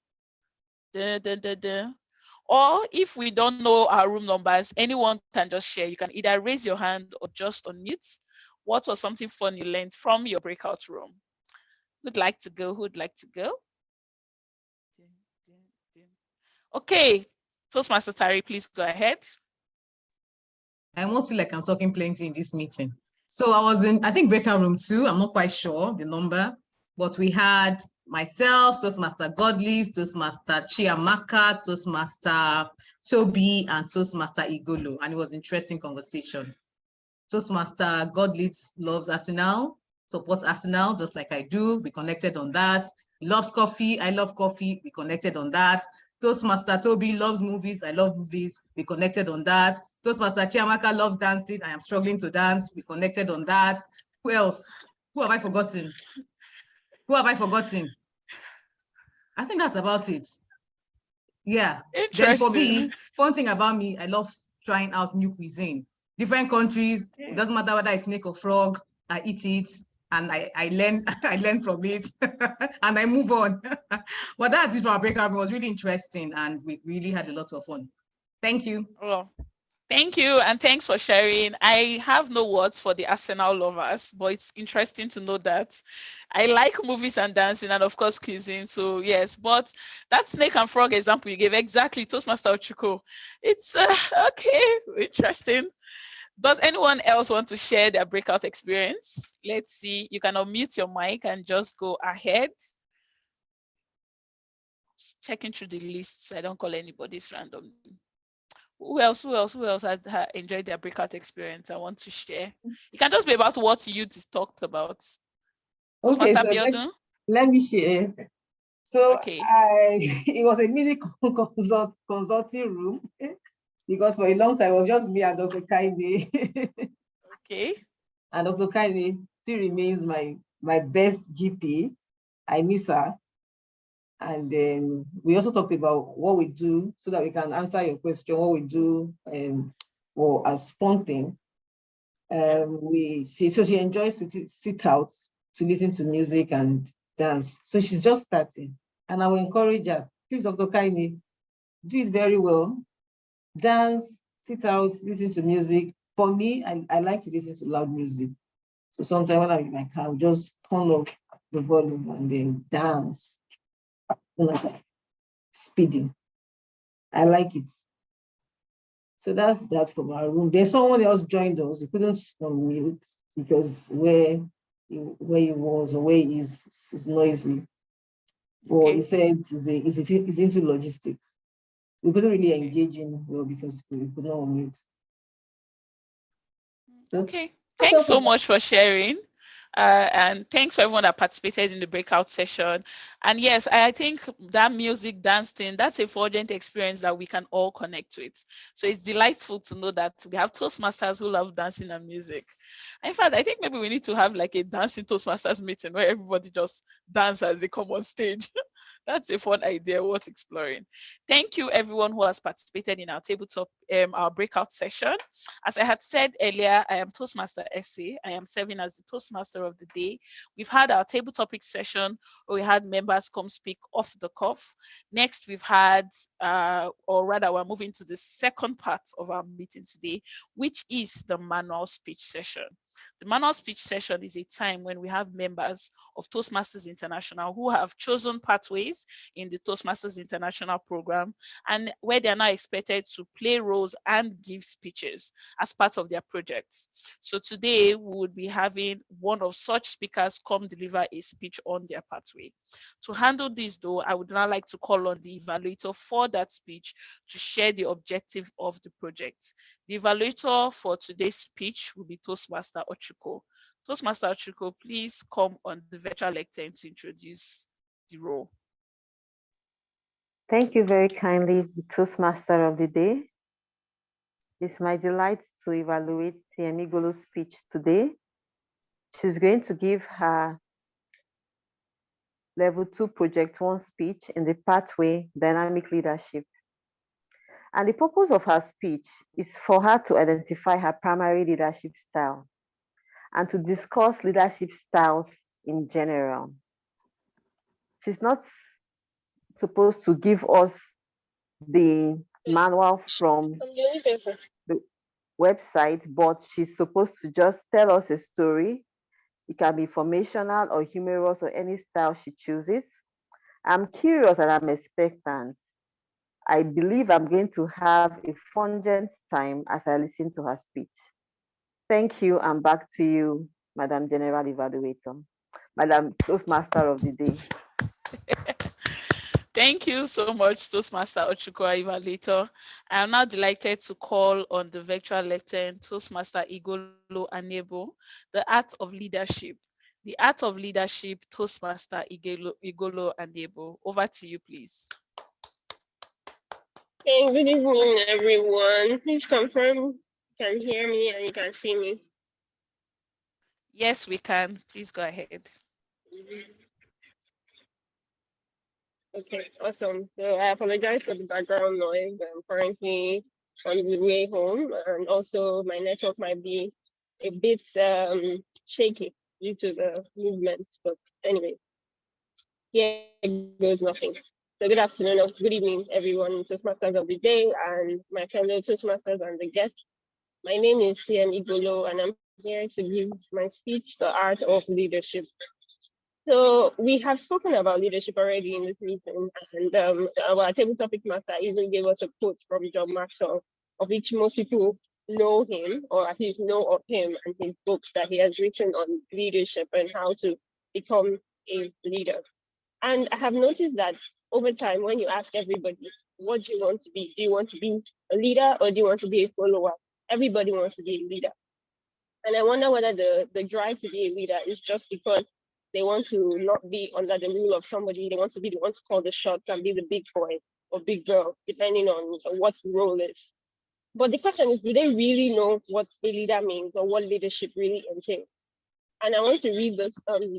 S1: Or if we don't know our room numbers, anyone can just share. You can either raise your hand or just unmute. What was something fun you learned from your breakout room? Who'd like to go? Who'd like to go? Okay, Toastmaster Tari, please go ahead.
S2: I almost feel like I'm talking plenty in this meeting. So I was in, I think, breakout room 2. I'm not quite sure the number, but we had myself, Toastmaster Godly, Toastmaster Chiamaka, Toastmaster Toby, and Toastmaster Igolo, and it was an interesting conversation. Toastmaster Godly loves Arsenal, supports Arsenal just like I do. We connected on that. He loves coffee. I love coffee. We connected on that. Toastmaster Toby loves movies. I love movies. We connected on that. Toastmaster Chiamaka loves dancing. I am struggling to dance. We connected on that. Who else? Who have I forgotten? Who have I forgotten? I think that's about it. Yeah. Then for me, fun thing about me, I love trying out new cuisine. Different countries, it doesn't matter whether it's snake or frog, I eat it and I learn I learn from it and I move on. But that's it for our breakout. It was really interesting and we really had a lot of fun. Thank you.
S1: Well, thank you, and thanks for sharing. I have no words for the Arsenal lovers, but it's interesting to know that I like movies and dancing and, of course, cuisine. So, yes, but that snake and frog example you gave, exactly, Toastmaster Ochuko. It's okay, interesting. Does anyone else want to share their breakout experience? Let's see. You can unmute your mic and just go ahead. Just checking through the lists. I don't call anybody's randomly. Who else has enjoyed their breakout experience? I want to share. It can just be about what you talked about.
S8: Okay, so let me share. So
S1: okay.
S8: It was a mini consulting room because for a long time it was just me and Dr. Kaine.
S1: Okay.
S8: And Dr. Kaine still remains my best GP. I miss her. And then we also talked about what we do so that we can answer your question, what we do as fun thing. She enjoys sit out to listen to music and dance. So she's just starting, and I will encourage her. Please, Dr. Kaini, do it very well. Dance, sit out, listen to music. For me, I like to listen to loud music. So sometimes when I'm in my car, I'll just turn up the volume and then dance. Speeding. I like it. So that's that from our room. There's someone else joined us. He couldn't unmute because where he was or where he is noisy. Or he said he's into logistics. We couldn't really engage in well because we could not unmute.
S1: Okay. Thanks so much for sharing. And thanks for everyone that participated in the breakout session. And yes, I think that music dance thing, that's a fulgent experience that we can all connect with. So it's delightful to know that we have Toastmasters who love dancing and music. In fact, I think maybe we need to have like a dancing Toastmasters meeting where everybody just dance as they come on stage. That's a fun idea worth exploring. Thank you everyone who has participated in our tabletop, our breakout session. As I had said earlier, I am Toastmaster SA. I am serving as the Toastmaster of the day. We've had our table topic session where we had members come speak off the cuff. Next, we've had, or rather we're moving to the second part of our meeting today, which is the manual speech session. The manual speech session is a time when we have members of Toastmasters International who have chosen pathways in the Toastmasters International program and where they are now expected to play roles and give speeches as part of their projects. So today we would be having one of such speakers come deliver a speech on their pathway. To handle this though, I would now like to call on the evaluator for that speech to share the objective of the project. The evaluator for today's speech will be Toastmaster Ochuko. Toastmaster Ochuko, please come on the virtual lectern to introduce the role.
S10: Thank you very kindly, the Toastmaster of the day. It's my delight to evaluate Igolo's speech today. She's going to give her Level 2 Project 1 speech in the pathway Dynamic Leadership. And the purpose of her speech is for her to identify her primary leadership style and to discuss leadership styles in general. She's not supposed to give us the manual from the website, but she's supposed to just tell us a story. It can be informational or humorous or any style she chooses. I'm curious and I'm expectant. I believe I'm going to have a fulgent time as I listen to her speech. Thank you, and back to you, Madam General Evaluator, Madam Toastmaster of the day.
S1: Thank you so much, Toastmaster Ochuko, Evaluator. I am now delighted to call on the virtual lectern, Toastmaster Igolo Aniebo, the art of leadership. The art of leadership, Toastmaster Igolo Aniebo. Over to you, please.
S12: Hey, good evening, everyone. Please confirm you can hear me and you can see me.
S1: Yes, we can. Please go ahead.
S12: Okay, awesome. So I apologize for the background noise. I'm currently on the way home, and also my network might be a bit shaky due to the movement. But anyway, here goes nothing. So good afternoon or good evening, everyone, Toastmasters of the day and my fellow Toastmasters and the guests. My name is CM Igolo, and I'm here to give my speech, The Art of Leadership. So we have spoken about leadership already in this meeting, and our table topic master even gave us a quote from John Maxwell, of which most people know him, or at least know of him and his books that he has written on leadership and how to become a leader. And I have noticed that over time, when you ask everybody, what do you want to be? Do you want to be a leader or do you want to be a follower? Everybody wants to be a leader. And I wonder whether the drive to be a leader is just because they want to not be under the rule of somebody. They want to be the one to call the shots and be the big boy or big girl, depending on what the role is. But the question is, do they really know what a leader means or what leadership really entails? And I want to read this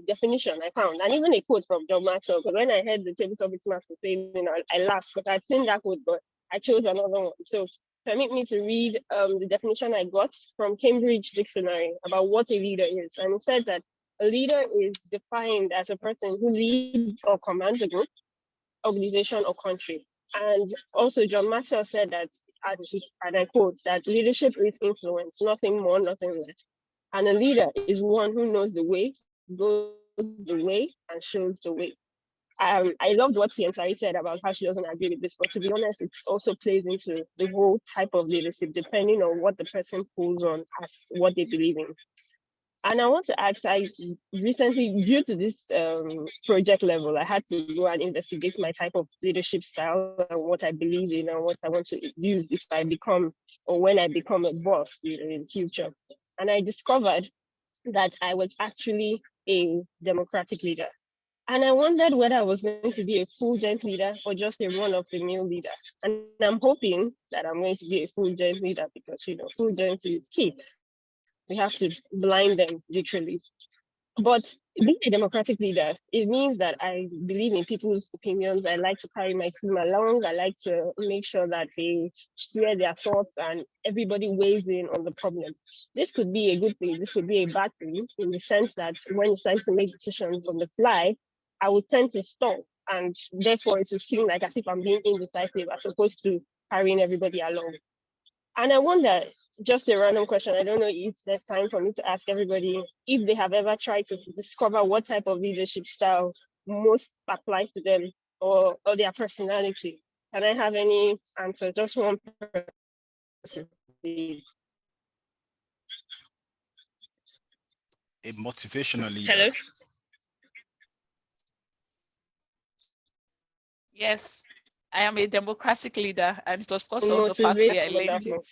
S12: definition I found, and even a quote from John Maxwell, because when I heard the table topic master saying, I laughed, but I'd seen that quote, but I chose another one. So permit me to read the definition I got from Cambridge Dictionary about what a leader is. And it said that a leader is defined as a person who leads or commands a group, organization, or country. And also John Maxwell said that, and I quote, that leadership is influence, nothing more, nothing less. And a leader is one who knows the way, goes the way, and shows the way. I loved what Tari said about how she doesn't agree with this, but to be honest, it also plays into the whole type of leadership, depending on what the person pulls on as what they believe in. And I want to ask, I recently, due to this project level, I had to go and investigate my type of leadership style and what I believe in and what I want to use if I become, or when I become a boss in the future. And I discovered that I was actually a democratic leader. And I wondered whether I was going to be a fulgent leader or just a run-of-the-mill leader. And I'm hoping that I'm going to be a fulgent leader because, fulgent is key. We have to blind them, literally. But being a democratic leader, it means that I believe in people's opinions. I like to carry my team along. I like to make sure that they share their thoughts and everybody weighs in on the problem. This could be a good thing. This could be a bad thing in the sense that when it's time to make decisions on the fly, I would tend to stop. And therefore, it will seem like as if I'm being indecisive as opposed to carrying everybody along. And I wonder, just a random question, I don't know if there's time for me to ask everybody if they have ever tried to discover what type of leadership style most applies to them or their personality. Can I have any answer? Just one person, please.
S7: A motivational leader.
S12: Hello?
S1: Yes, I am a democratic leader, and it was because of the pathway I learned it.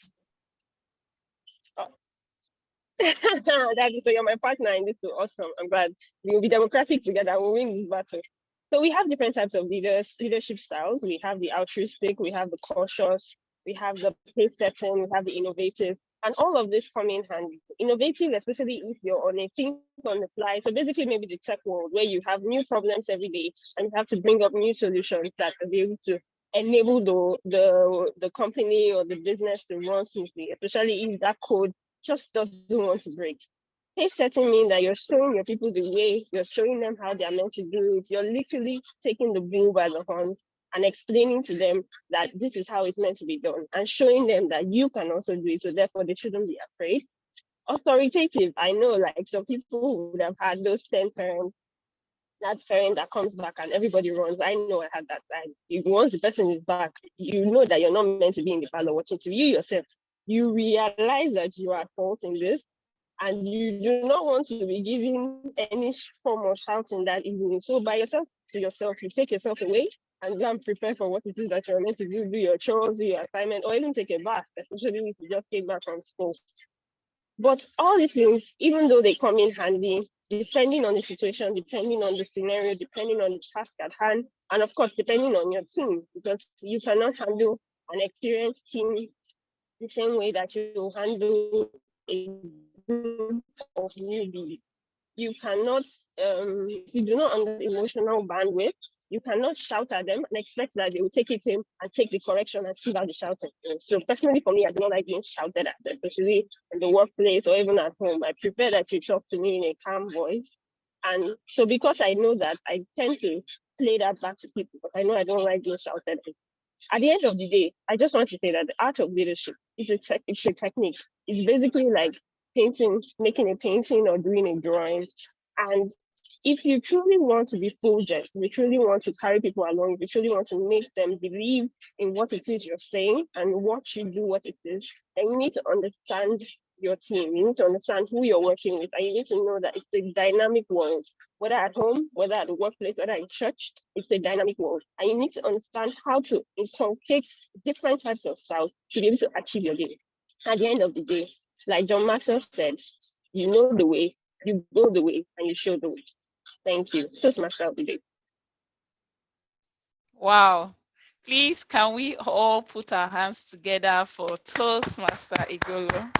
S12: Oh. So you're my partner in this, awesome. I'm glad we'll be democratic together. We'll win this battle. So we have different types of leadership styles. We have the altruistic, we have the cautious, we have the pace-setting, we have the innovative, and all of this come in handy. Innovative, especially if you're on a think on the fly. So basically maybe the tech world where you have new problems every day and you have to bring up new solutions that will be able to enable the company or the business to run smoothly, especially if that code just doesn't want to break. Pace setting means that you're showing your people the way, you're showing them how they're meant to do it. You're literally taking the bull by the horns and explaining to them that this is how it's meant to be done and showing them that you can also do it. So therefore they shouldn't be afraid. Authoritative, I know like some people would have had those 10 parents, that parent that comes back and everybody runs. I know I had that time. Once the person is back, you know that you're not meant to be in the parlor watching TV. You yourself, you realize that you are at fault in this and you do not want to be giving any form of shouting that evening. So by yourself to yourself, you take yourself away and go and prepare for what it is that you're meant to do your chores, do your assignment, or even take a bath, especially if you just came back from school. But all these things, even though they come in handy, depending on the situation, depending on the scenario, depending on the task at hand, and of course, depending on your team, because you cannot handle an experienced team the same way that you handle a group of newbies. You cannot, if you do not understand emotional bandwidth, you cannot shout at them and expect that they will take it in and take the correction and see out the shouting. So personally for me, I do not like being shouted at, especially in the workplace or even at home. I prefer that you talk to me in a calm voice. And so because I know that, I tend to play that back to people because I know I don't like being shouted at. At the end of the day, I just want to say that the art of leadership is a technique. It's basically like painting, making a painting or doing a drawing. And if you truly want to be fulgent, you truly want to carry people along, you truly want to make them believe in what it is you're saying and what you do, what it is, then you need to understand your team. You need to understand who you're working with, and you need to know that it's a dynamic world. Whether at home, whether at the workplace, whether in church, it's a dynamic world. And you need to understand how to inculcate different types of styles to be able to achieve your game. At the end of the day, like John Maxwell said, you know the way, you go the way, and you show the way. Thank you. Toastmaster of the day.
S1: Wow. Please, can we all put our hands together for Toastmaster Igolo?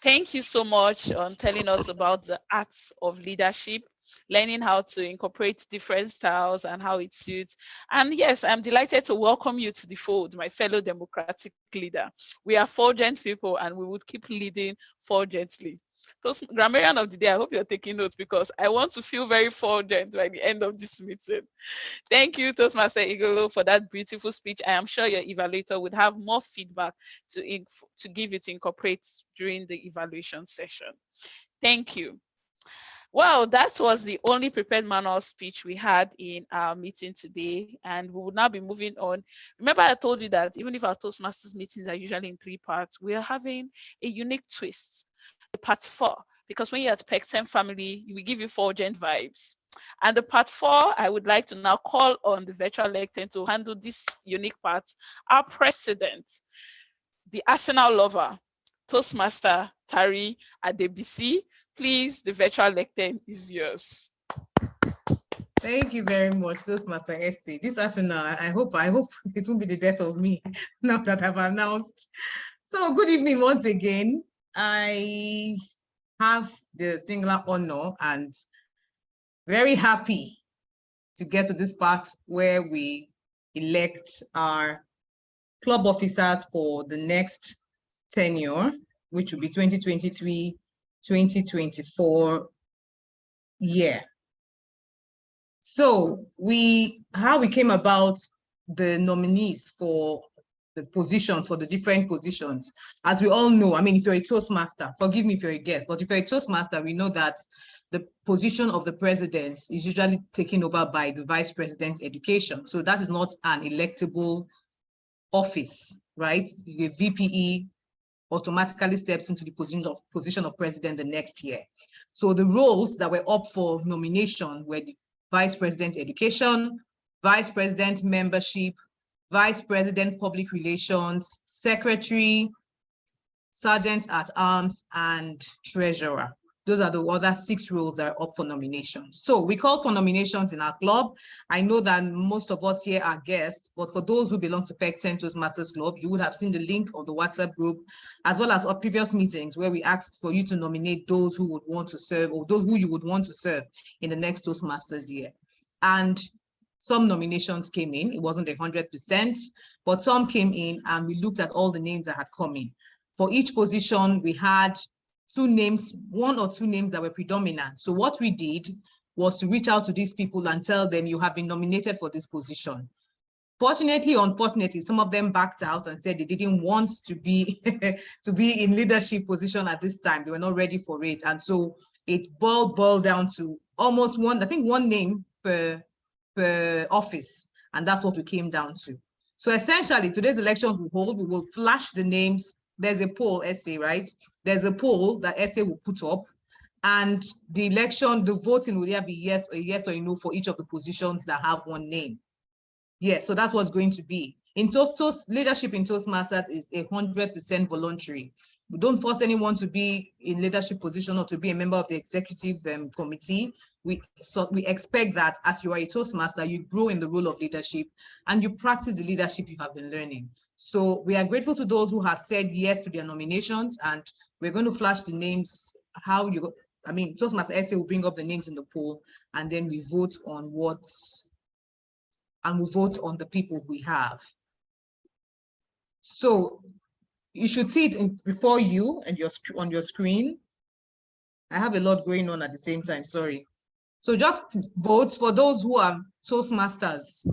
S1: Thank you so much on telling us about the arts of leadership. learning how to incorporate different styles and how it suits. And yes, I'm delighted to welcome you to the fold, my fellow democratic leader. We are fulgent people and we would keep leading fulgently. Grammarian of the day, I hope you're taking notes because I want to feel very fulgent by the end of this meeting. Thank you, Toastmaster Igolo, for that beautiful speech. I am sure your evaluator would have more feedback to give you to incorporate during the evaluation session. Thank you. Well, that was the only prepared manual speech we had in our meeting today, and we will now be moving on. Remember, I told you that even if our Toastmasters meetings are usually in 3 parts, we are having a unique twist, the part 4, because when you're at Pecten family, we give you fulgent vibes. And the part 4, I would like to now call on the virtual lectern to handle this unique part, our president, the Arsenal lover, Toastmaster Tari Adebisi. Please, the virtual lectern is yours.
S8: Thank you very much, Toastmaster SC. This Arsenal, I hope it won't be the death of me now that I've announced. So good evening once again. I have the singular honor and very happy to get to this part where we elect our club officers for the next tenure, which will be 2023-2024 year. So how we came about the nominees for the positions, for the different positions. As we all know, I mean, if you're a Toastmaster, forgive me if you're a guest, but if you're a Toastmaster, we know that the position of the president is usually taken over by the vice president education. So that is not an electable office, right? The VPE automatically steps into the position of president the next year. So the roles that were up for nomination were the vice president education, vice president membership, vice president public relations, secretary, sergeant at arms, and treasurer. Those are the other 6 roles that are up for nomination. So we call for nominations in our club. I know that most of us here are guests, but for those who belong to Pecten Toastmasters Club, you would have seen the link of the WhatsApp group, as well as our previous meetings where we asked for you to nominate those who would want to serve, or those who you would want to serve in the next Toastmasters year. And some nominations came in. It wasn't 100%, but some came in, and we looked at all the names that had come in. For each position, we had 2 names, 1 or 2 names that were predominant. So what we did was to reach out to these people and tell them, you have been nominated for this position. Fortunately, unfortunately, some of them backed out and said they didn't want to be in leadership position at this time. They were not ready for it. And so it boiled down to almost one name per office. And that's what we came down to. So essentially, today's elections we will flash the names. There's a poll, essay, right? There's a poll that essay will put up, and the voting will either be yes or no for each of the positions that have 1 name. Yes, so that's what's going to be. In leadership in Toastmasters is 100% voluntary. We don't force anyone to be in leadership position or to be a member of the executive committee. We expect that as you are a Toastmaster, you grow in the role of leadership and you practice the leadership you have been learning. So we are grateful to those who have said yes to their nominations, and we're going to flash the names. Toastmaster Essay will bring up the names in the poll, and then we vote on the people we have. So you should see it before you and on your screen. I have a lot going on at the same time, sorry. So just vote for those who are Toastmasters.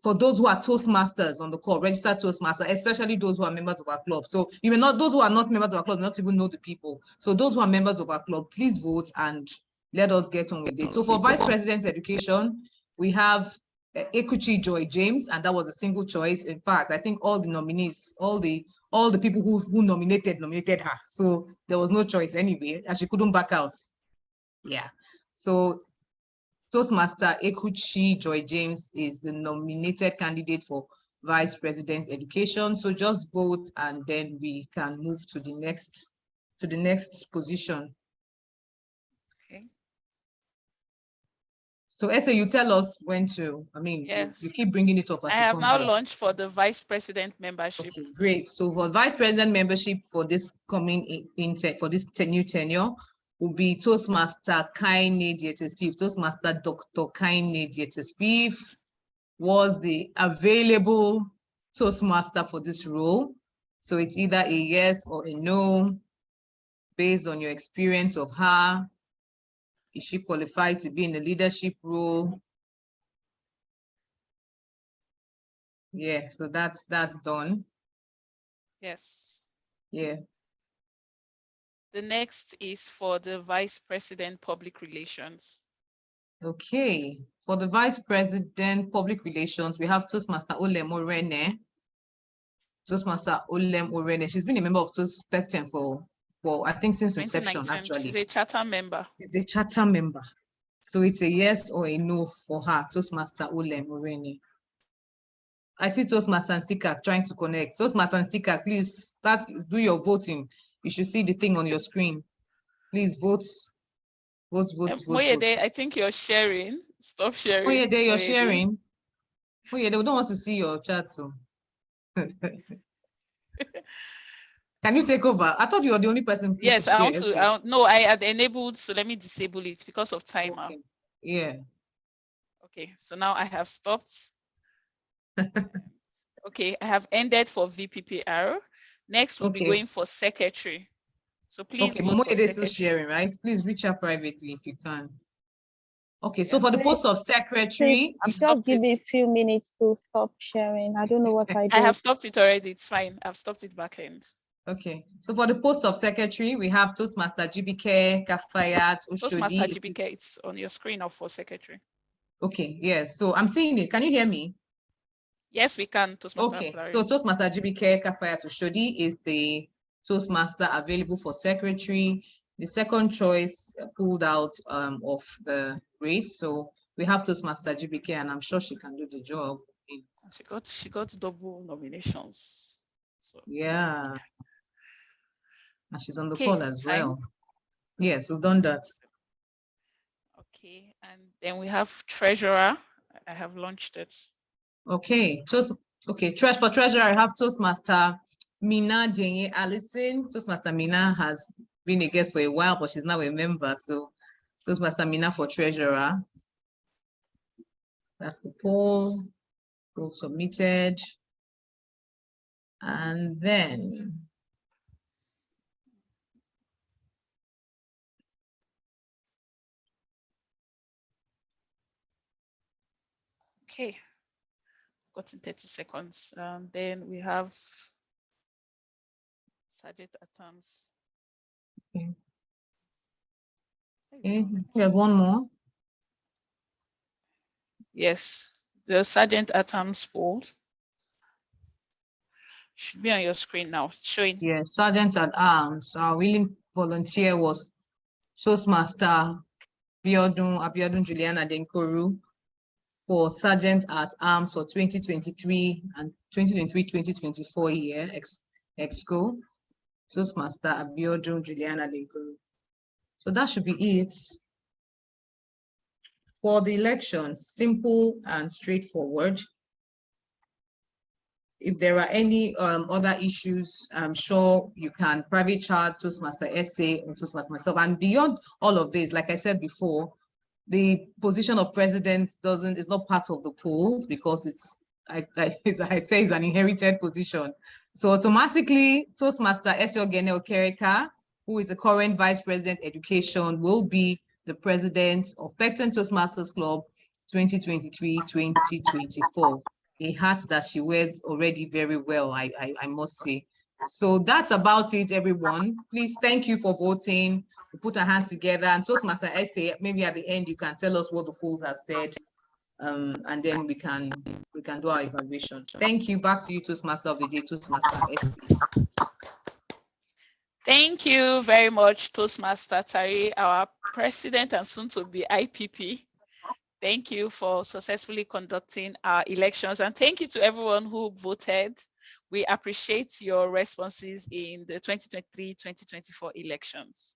S8: For those who are Toastmasters on the call, registered Toastmasters, especially those who are members of our club. So you may not, those who are not members of our club, not even know the people. So those who are members of our club, please vote and let us get on with it. So for Vice President Education, we have Ekuchi Joy James, and that was a single choice. In fact, I think all the nominees, all the people who nominated her. So there was no choice anyway, and she couldn't back out. Yeah. So Toastmaster Ekuchi Joy James is the nominated candidate for Vice President Education. So just vote, and then we can move to the next position.
S1: Okay.
S8: So Esther, you tell us when to. Yes. You keep bringing it up.
S1: I have now launched for the Vice President membership.
S8: Okay, great. So for Vice President membership for this coming for this new tenure, will be Toastmaster Kaine Dietespif. Toastmaster Dr. Kaine Dietespif was the available Toastmaster for this role. So it's either a yes or a no, based on your experience of her. Is she qualified to be in a leadership role? Yeah, so that's done.
S1: Yes.
S8: Yeah.
S1: The next is for the Vice President Public Relations.
S8: Okay, for the Vice President Public Relations, we have Toastmaster Olem Orene. Toastmaster Olem Orene. She's been a member of Pecten for I think since inception, actually.
S1: She's a charter member.
S8: She's a charter member. So it's a yes or a no for her, Toastmaster Olem Orene. I see Toastmaster Nsika trying to connect. Toastmaster Nsika, please do your voting. You should see the thing on your screen. Please vote. Vote.
S1: Moyede, I think you're sharing. Stop sharing.
S8: Moyede, you're sharing. Moyede, we don't want to see your chat. So. Can you take over? I thought you were the only person.
S1: Yes, I want to. No, I had enabled, so let me disable it because of timer.
S8: Okay. Yeah.
S1: Okay, so now I have stopped. Okay, I have ended for VPPR. Next, we'll be going for secretary. So please.
S8: Okay, Momoyede is still sharing, right? Please reach out privately if you can. Okay, so for the post of secretary,
S11: just give me a few minutes to stop sharing. I don't know what I did.
S1: I have stopped it already. It's fine. I've stopped it back end.
S8: Okay, so for the post of secretary, we have Toastmaster GBK, Kafayat, Oshodi.
S1: Toastmaster GBK, it's on your screen or for secretary.
S8: Okay, yes. So I'm seeing it. Can you hear me?
S1: Yes, we can. Toastmaster.
S8: Okay, so Toastmaster GBK, Kafayat, Oshodi is the Toastmaster available for secretary. The second choice pulled out of the race. So we have Toastmaster GBK, and I'm sure she can do the job.
S1: She got double nominations. So
S8: yeah. And she's on the call as well. Yes, we've done that.
S1: Okay, and then we have treasurer. I have launched it.
S8: Okay, for treasurer, I have Toastmaster Mina Jenye Allison. Toastmaster Mina has been a guest for a while, but she's now a member. So Toastmaster Mina for treasurer. That's the poll submitted. And then
S1: okay, got in 30 seconds. Then we have Sergeant at arms.
S8: Okay, here's one more.
S1: Yes, the Sergeant at arms poll should be on your screen now, showing.
S8: Yes, Sergeant at arms. Our willing volunteer was Toastmaster Abiodun Juliana Denkoru for Sergeant at arms for 2023 and 2023-2024 year exco. Toastmaster Abiodun Juliana Denkoru. So that should be it for the election. Simple and straightforward. If there are any other issues, I'm sure you can private chat Toastmaster SA or Toastmaster myself. And beyond all of this, like I said before, the position of president is not part of the polls because as I say, it's an inherited position. So automatically, Toastmaster Eseoghene Okereka, who is the current Vice President Education, will be the president of Pecten Toastmasters Club 2023-2024. A hat that she wears already very well, I must say. So that's about it, everyone. Please, thank you for voting. We put our hands together, and Toastmaster SA, maybe at the end you can tell us what the polls have said, and then we can do our evaluation. Thank you. Back to you, Toastmaster of the day, Toastmaster SA.
S1: Thank you very much, Toastmaster Tari, our president and soon to be IPP. Thank you for successfully conducting our elections, and thank you to everyone who voted. We appreciate your responses in the 2023-2024 elections.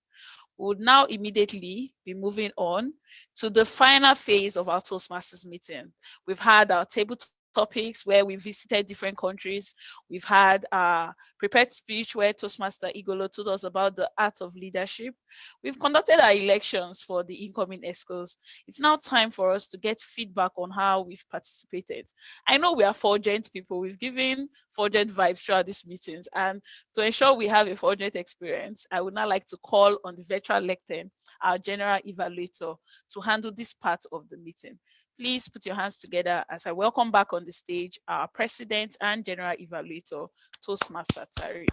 S1: We would now immediately be moving on to the final phase of our Toastmasters meeting. We've had our tabletop topics where we visited different countries. We've had a prepared speech where Toastmaster Igolo told us about the art of leadership. We've conducted our elections for the incoming ESCOs. It's now time for us to get feedback on how we've participated. I know we are fulgent people. We've given fulgent vibes throughout these meetings, and to ensure we have a fulgent experience, I would now like to call on the virtual lectern, our general evaluator, to handle this part of the meeting. Please put your hands together as I welcome back on the stage our president and general evaluator, Toastmaster Tari.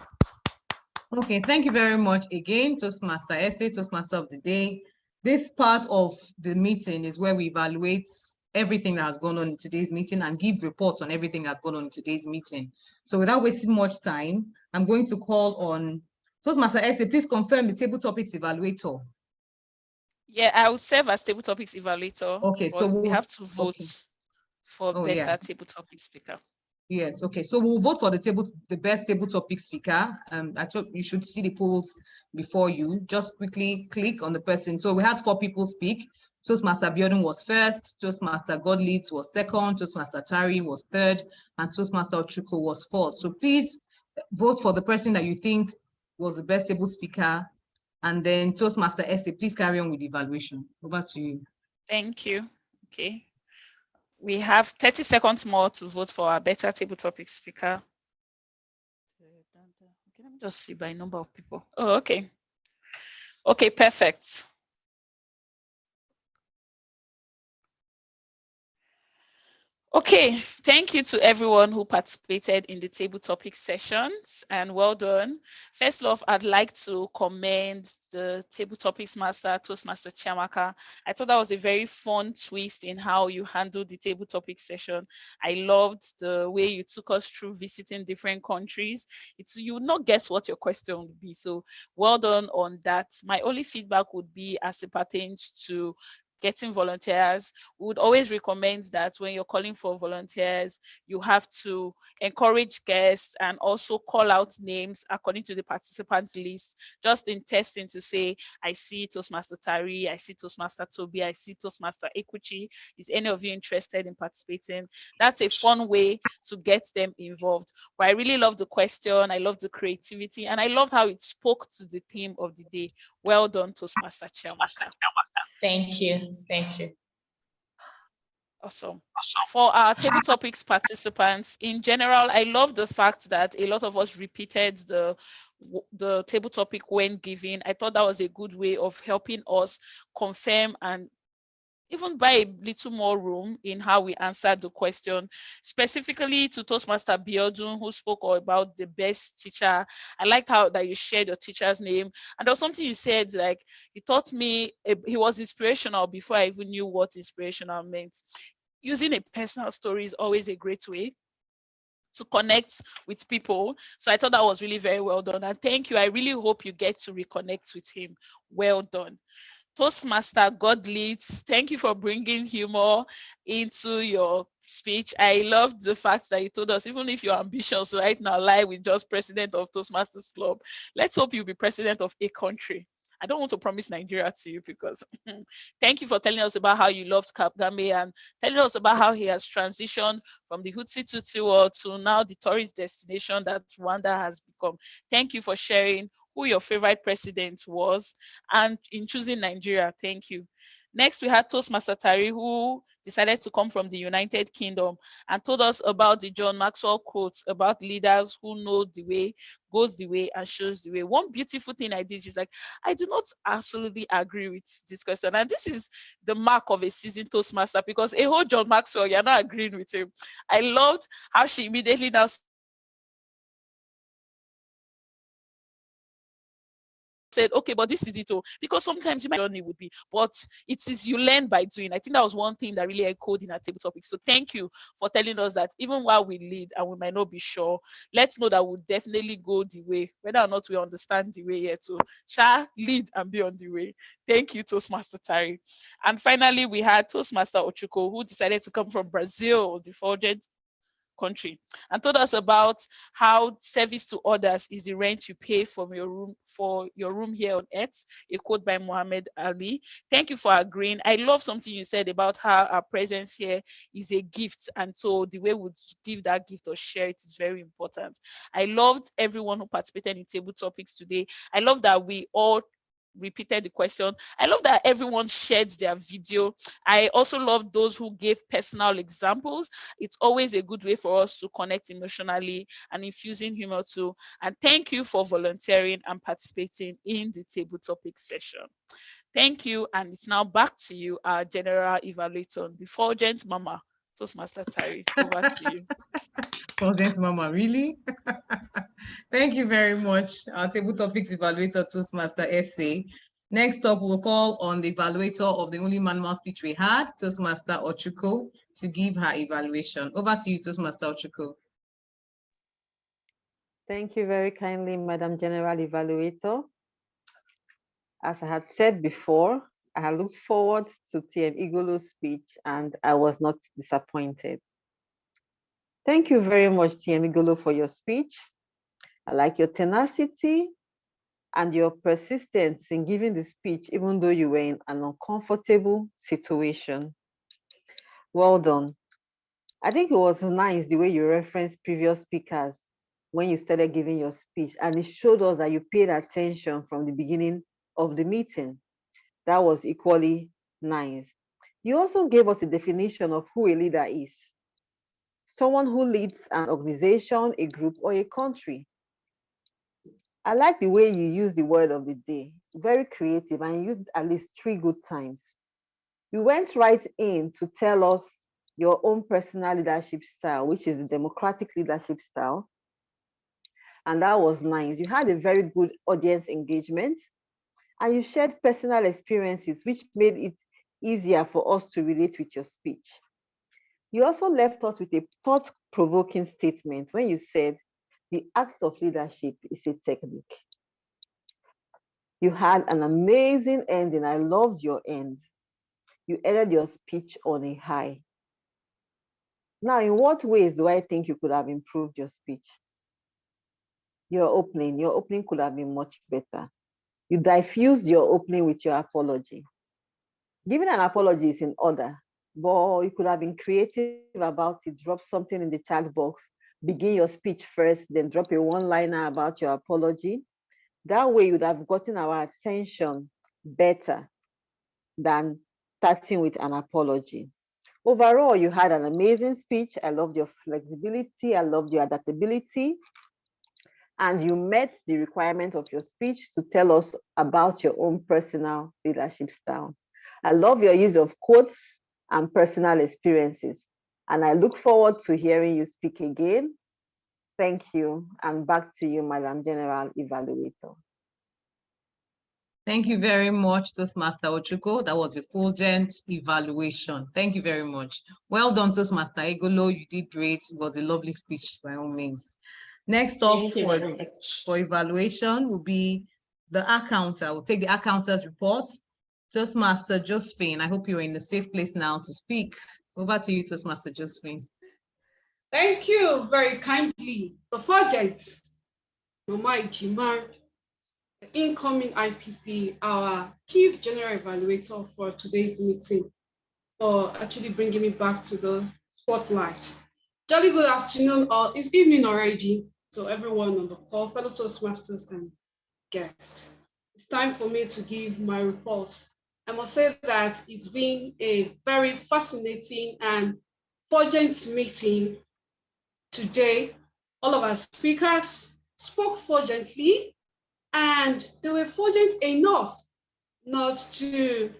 S13: Okay, thank you very much again, Toastmaster Essay, Toastmaster of the Day. This part of the meeting is where we evaluate everything that has gone on in today's meeting and give reports on everything that's gone on in today's meeting. So without wasting much time, I'm going to call on Toastmaster Essay. Please confirm the table topics evaluator.
S1: Yeah, I will serve as table topics evaluator.
S13: Okay, so
S1: we have to vote for better table topic speaker.
S13: Yes, okay. So we'll vote for the best table topic speaker. Actually, you should see the polls before you. Just quickly click on the person. So we had 4 people speak. Toastmaster Biodun was first, Toastmaster Godleads was second, Toastmaster Tari was third, and Toastmaster Ochuko was fourth. So please vote for the person that you think was the best table speaker. And then Toastmaster Essay, please carry on with the evaluation. Over to you.
S1: Thank you. Okay. We have 30 seconds more to vote for our better table topic speaker. Okay, let me just see by number of people. Oh, okay. Okay, perfect. Okay, thank you to everyone who participated in the table topic sessions, and well done. First off, I'd like to commend the table topics master, Toastmaster Chiamaka. I thought that was a very fun twist in how you handled the table topic session. I loved the way you took us through visiting different countries. You would not guess what your question would be, so well done on that. My only feedback would be as it pertains to getting volunteers. We would always recommend that when you're calling for volunteers, you have to encourage guests and also call out names according to the participant list, just in testing to say, I see Toastmaster Tari, I see Toastmaster Toby, I see Toastmaster Ekuchi. Is any of you interested in participating? That's a fun way to get them involved. But I really love the question, I love the creativity, and I loved how it spoke to the theme of the day. Well done, Toastmaster Chiamaka.
S6: Thank you. Thank you.
S1: Awesome. For our table topics participants, in general, I love the fact that a lot of us repeated the table topic when given. I thought that was a good way of helping us confirm and even buy a little more room in how we answered the question. Specifically to Toastmaster Biodun, who spoke about the best teacher. I liked how that you shared your teacher's name. And there was something you said, like, he taught me, he was inspirational before I even knew what inspirational meant. Using a personal story is always a great way to connect with people. So I thought that was really very well done. And thank you. I really hope you get to reconnect with him. Well done. Toastmaster Godleads, thank you for bringing humor into your speech. I loved the fact that you told us, even if your ambitions right now lie with just president of Toastmasters Club, let's hope you'll be president of a country. I don't want to promise Nigeria to you because thank you for telling us about how you loved Kagame and telling us about how he has transitioned from the Hutsi Tutsi war to now the tourist destination that Rwanda has become. Thank you for sharing who your favorite president was, and in choosing Nigeria. Thank you. Next, we had Toastmaster Tari, who decided to come from the United Kingdom and told us about the John Maxwell quotes about leaders who know the way, goes the way, and shows the way. One beautiful thing I did is like, I do not absolutely agree with this question. And this is the mark of a seasoned Toastmaster, because a whole John Maxwell, you're not agreeing with him. I loved how she immediately now said, okay, but this is it. Because sometimes you might not know it would be, but it is you learn by doing. I think that was one thing that really echoed in our table topic. So thank you for telling us that even while we lead and we might not be sure, let's know that we'll definitely go the way, whether or not we understand the way yet. So shall lead and be on the way. Thank you, Toastmaster Tari. And finally, we had Toastmaster Ochuko, who decided to come from Brazil, the fulgent country, and told us about how service to others is the rent you pay from your room here on earth, a quote by Muhammad Ali. Thank you for agreeing. I love something you said about how our presence here is a gift, and so the way we give that gift or share it is very important. I loved everyone who participated in table topics today. I love that we all repeated the question. I love that everyone shared their video. I also love those who gave personal examples. It's always a good way for us to connect emotionally and infusing humor too. And thank you for volunteering and participating in the table topic session. Thank you. And it's now back to you, our general evaluator, the Fulgent Mama, Toastmaster Tari. Over to you.
S13: Fulgent Mama, really? Thank you very much, our table topics evaluator, Toastmaster SA. Next up, we'll call on the evaluator of the only manual speech we had, Toastmaster Ochuko, to give her evaluation. Over to you, Toastmaster Ochuko.
S10: Thank you very kindly, Madam General Evaluator. As I had said before, I had looked forward to TM Igolo's speech and I was not disappointed. Thank you very much, TM Igolo, for your speech. I like your tenacity and your persistence in giving the speech, even though you were in an uncomfortable situation. Well done. I think it was nice the way you referenced previous speakers when you started giving your speech, and it showed us that you paid attention from the beginning of the meeting. That was equally nice. You also gave us a definition of who a leader is. Someone who leads an organization, a group, or a country. I like the way you use the word of the day. Very creative, and you used at least 3 good times. You went right in to tell us your own personal leadership style, which is the democratic leadership style. And that was nice. You had a very good audience engagement, and you shared personal experiences, which made it easier for us to relate with your speech. You also left us with a thought-provoking statement when you said, the act of leadership is a technique. You had an amazing ending. I loved your end. You ended your speech on a high. Now, in what ways do I think you could have improved your speech? Your opening could have been much better. You diffused your opening with your apology. Giving an apology is in order, but you could have been creative about it. Drop something in the chat box, begin your speech first, then drop a one-liner about your apology. That way, you'd have gotten our attention better than starting with an apology. Overall, you had an amazing speech. I loved your flexibility. I loved your adaptability. And you met the requirement of your speech to tell us about your own personal leadership style. I love your use of quotes and personal experiences. And I look forward to hearing you speak again. Thank you. And back to you, Madam General Evaluator.
S13: Thank you very much, Toastmaster Ochuko. That was a fulgent evaluation. Thank you very much. Well done, Toastmaster Igolo. You did great. It was a lovely speech by all means. Next up for evaluation will be the accounter. We'll take the accounter's report. Toastmaster Josephine, I hope you're in a safe place now to speak. Over to you, Toastmaster Josephine.
S4: Thank you very kindly. The Fulgent, Mama Ijima, the incoming IPP, our Chief General Evaluator for today's meeting, for actually bringing me back to the spotlight. Jolly good afternoon, or it's evening already, to everyone on the call, fellow Toastmasters and guests. It's time for me to give my report. I must say that it's been a very fascinating and fulgent meeting today. All of our speakers spoke fulgently, and they were fulgent enough not to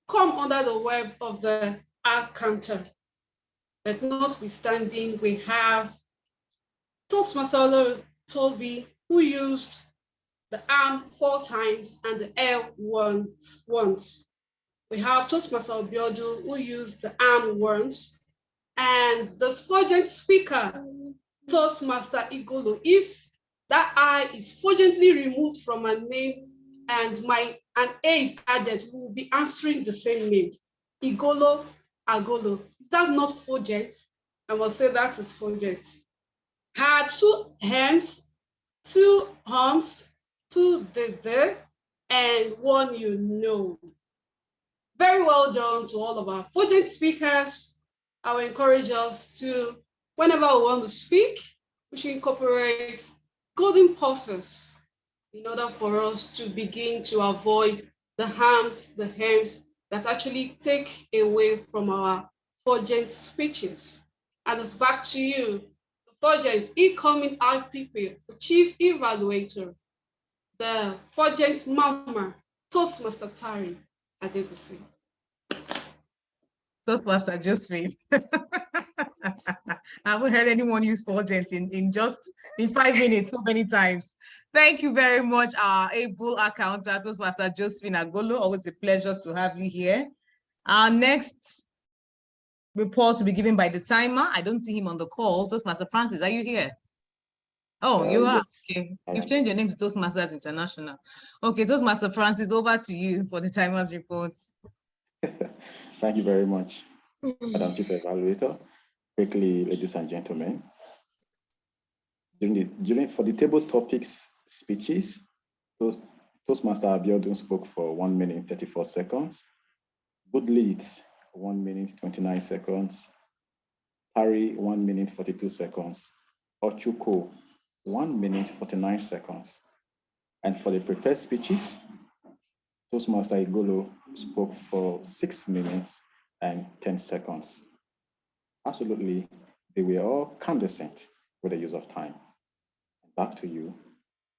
S4: come under the web of the R counter. But notwithstanding, we have Toastmaster Toby, who used the arm 4 times and the L once. We have Toastmaster Obiodu, who used the arm once, and the fulgent speaker, Toastmaster Igolo. If that I is fulgently removed from a name and an A is added, we will be answering the same name. Igolo, Agolo. Is that not fulgent? I must say that is fulgent. Had 2 hems, 2 hums, 2 the, and 1 you know. Very well done to all of our fulgent speakers. I will encourage us to, whenever we want to speak, we should incorporate golden pauses in order for us to begin to avoid the harms, the hems that actually take away from our fulgent speeches. And it's back to you, the fulgent incoming RPP, the chief evaluator, the fulgent mama, Toastmaster Tari, Adebisi.
S13: Toastmaster Josephine. I haven't heard anyone use fulgent in 5 minutes so many times. Thank you very much, our able accountant, Toastmaster Josephine Igolo. Always a pleasure to have you here. Our next report will be given by the timer. I don't see him on the call. Toastmaster Francis, are you here? Oh, you are.
S3: Yes.
S13: Okay. You've changed your name to Toastmasters International. Okay, Toastmaster Francis, over to you for the timer's reports.
S3: Thank you very much, Madam Chief Evaluator. Quickly, ladies and gentlemen, for the table topics speeches, Toastmaster Abiodun spoke for 1 minute 34 seconds. Good leads, 1 minute 29 seconds. Tari, 1 minute 42 seconds. Ochuko, 1 minute 49 seconds. And for the prepared speeches, Toastmaster Igolo spoke for 6 minutes and 10 seconds. Absolutely, they were all condescending with the use of time. Back to you,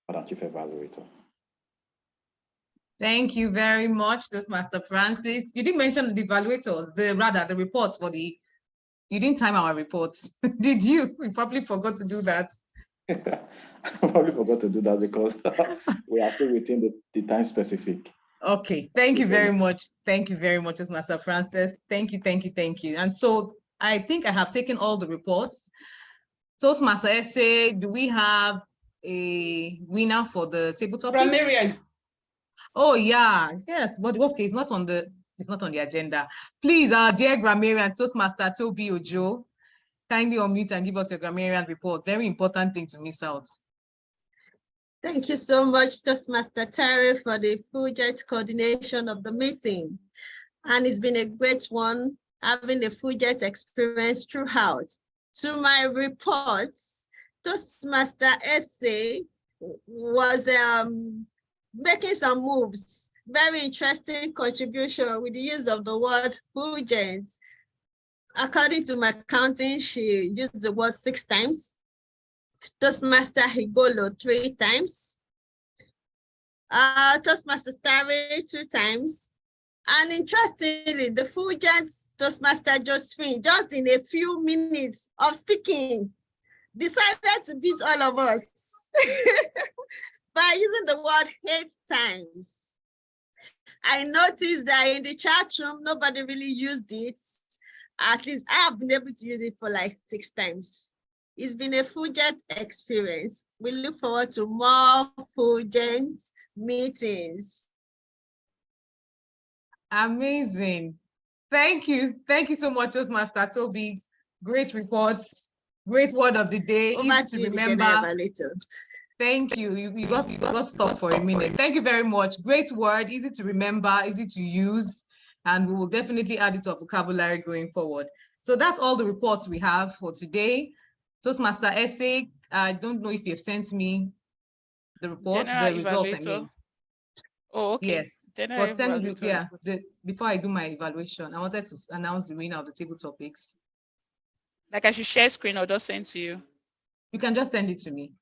S3: Madam Chief Evaluator.
S13: Thank you very much, Toastmaster Francis. You didn't mention the evaluators, the reports for the, you didn't time our reports, did you? We probably forgot to do that.
S3: I probably forgot to do that because we are still within the time specific.
S13: Okay, thank you very much. Thank you very much, Toastmaster Francis. Thank you, thank you, thank you. And so I think I have taken all the reports. Toastmaster Essay, do we have a winner for the table topics?
S4: Grammarian.
S13: Oh yeah, yes, but okay, it's not on the agenda. Please, our dear grammarian, Toastmaster Toby Ojo, kindly unmute and give us your grammarian report. Very important thing to miss out.
S5: Thank you so much, Toastmaster Tari, for the fulgent coordination of the meeting. And it's been a great one, having the fulgent experience throughout. To my reports, Toastmaster Essay was making some moves. Very interesting contribution with the use of the word fulgent. According to my counting, she used the word 6 times. Toastmaster Igolo 3 times. Toastmaster Tari 2 times. And interestingly, the fulgent Toastmaster Josephine, just in a few minutes of speaking, decided to beat all of us by using the word 8 times. I noticed that in the chat room, nobody really used it. At least I have been able to use it for like 6 times. It's been a fulgent experience. We look forward to more fulgent meetings.
S13: Amazing. Thank you. Thank you so much, Toastmaster Toby. Great reports. Great word of the day.
S5: Over
S13: Easy to remember. Thank you. You got stopped for a minute. Thank you very much. Great word, easy to remember, easy to use, and we will definitely add it to our vocabulary going forward. So that's all the reports we have for today. Toastmaster Essay, I don't know if you've sent me the report, the results, I mean.
S1: Oh, okay.
S13: Yes, but send me, yeah, before I do my evaluation, I wanted to announce the winner of the table topics.
S1: Like I should share screen or just send to you?
S13: You can just send it to me.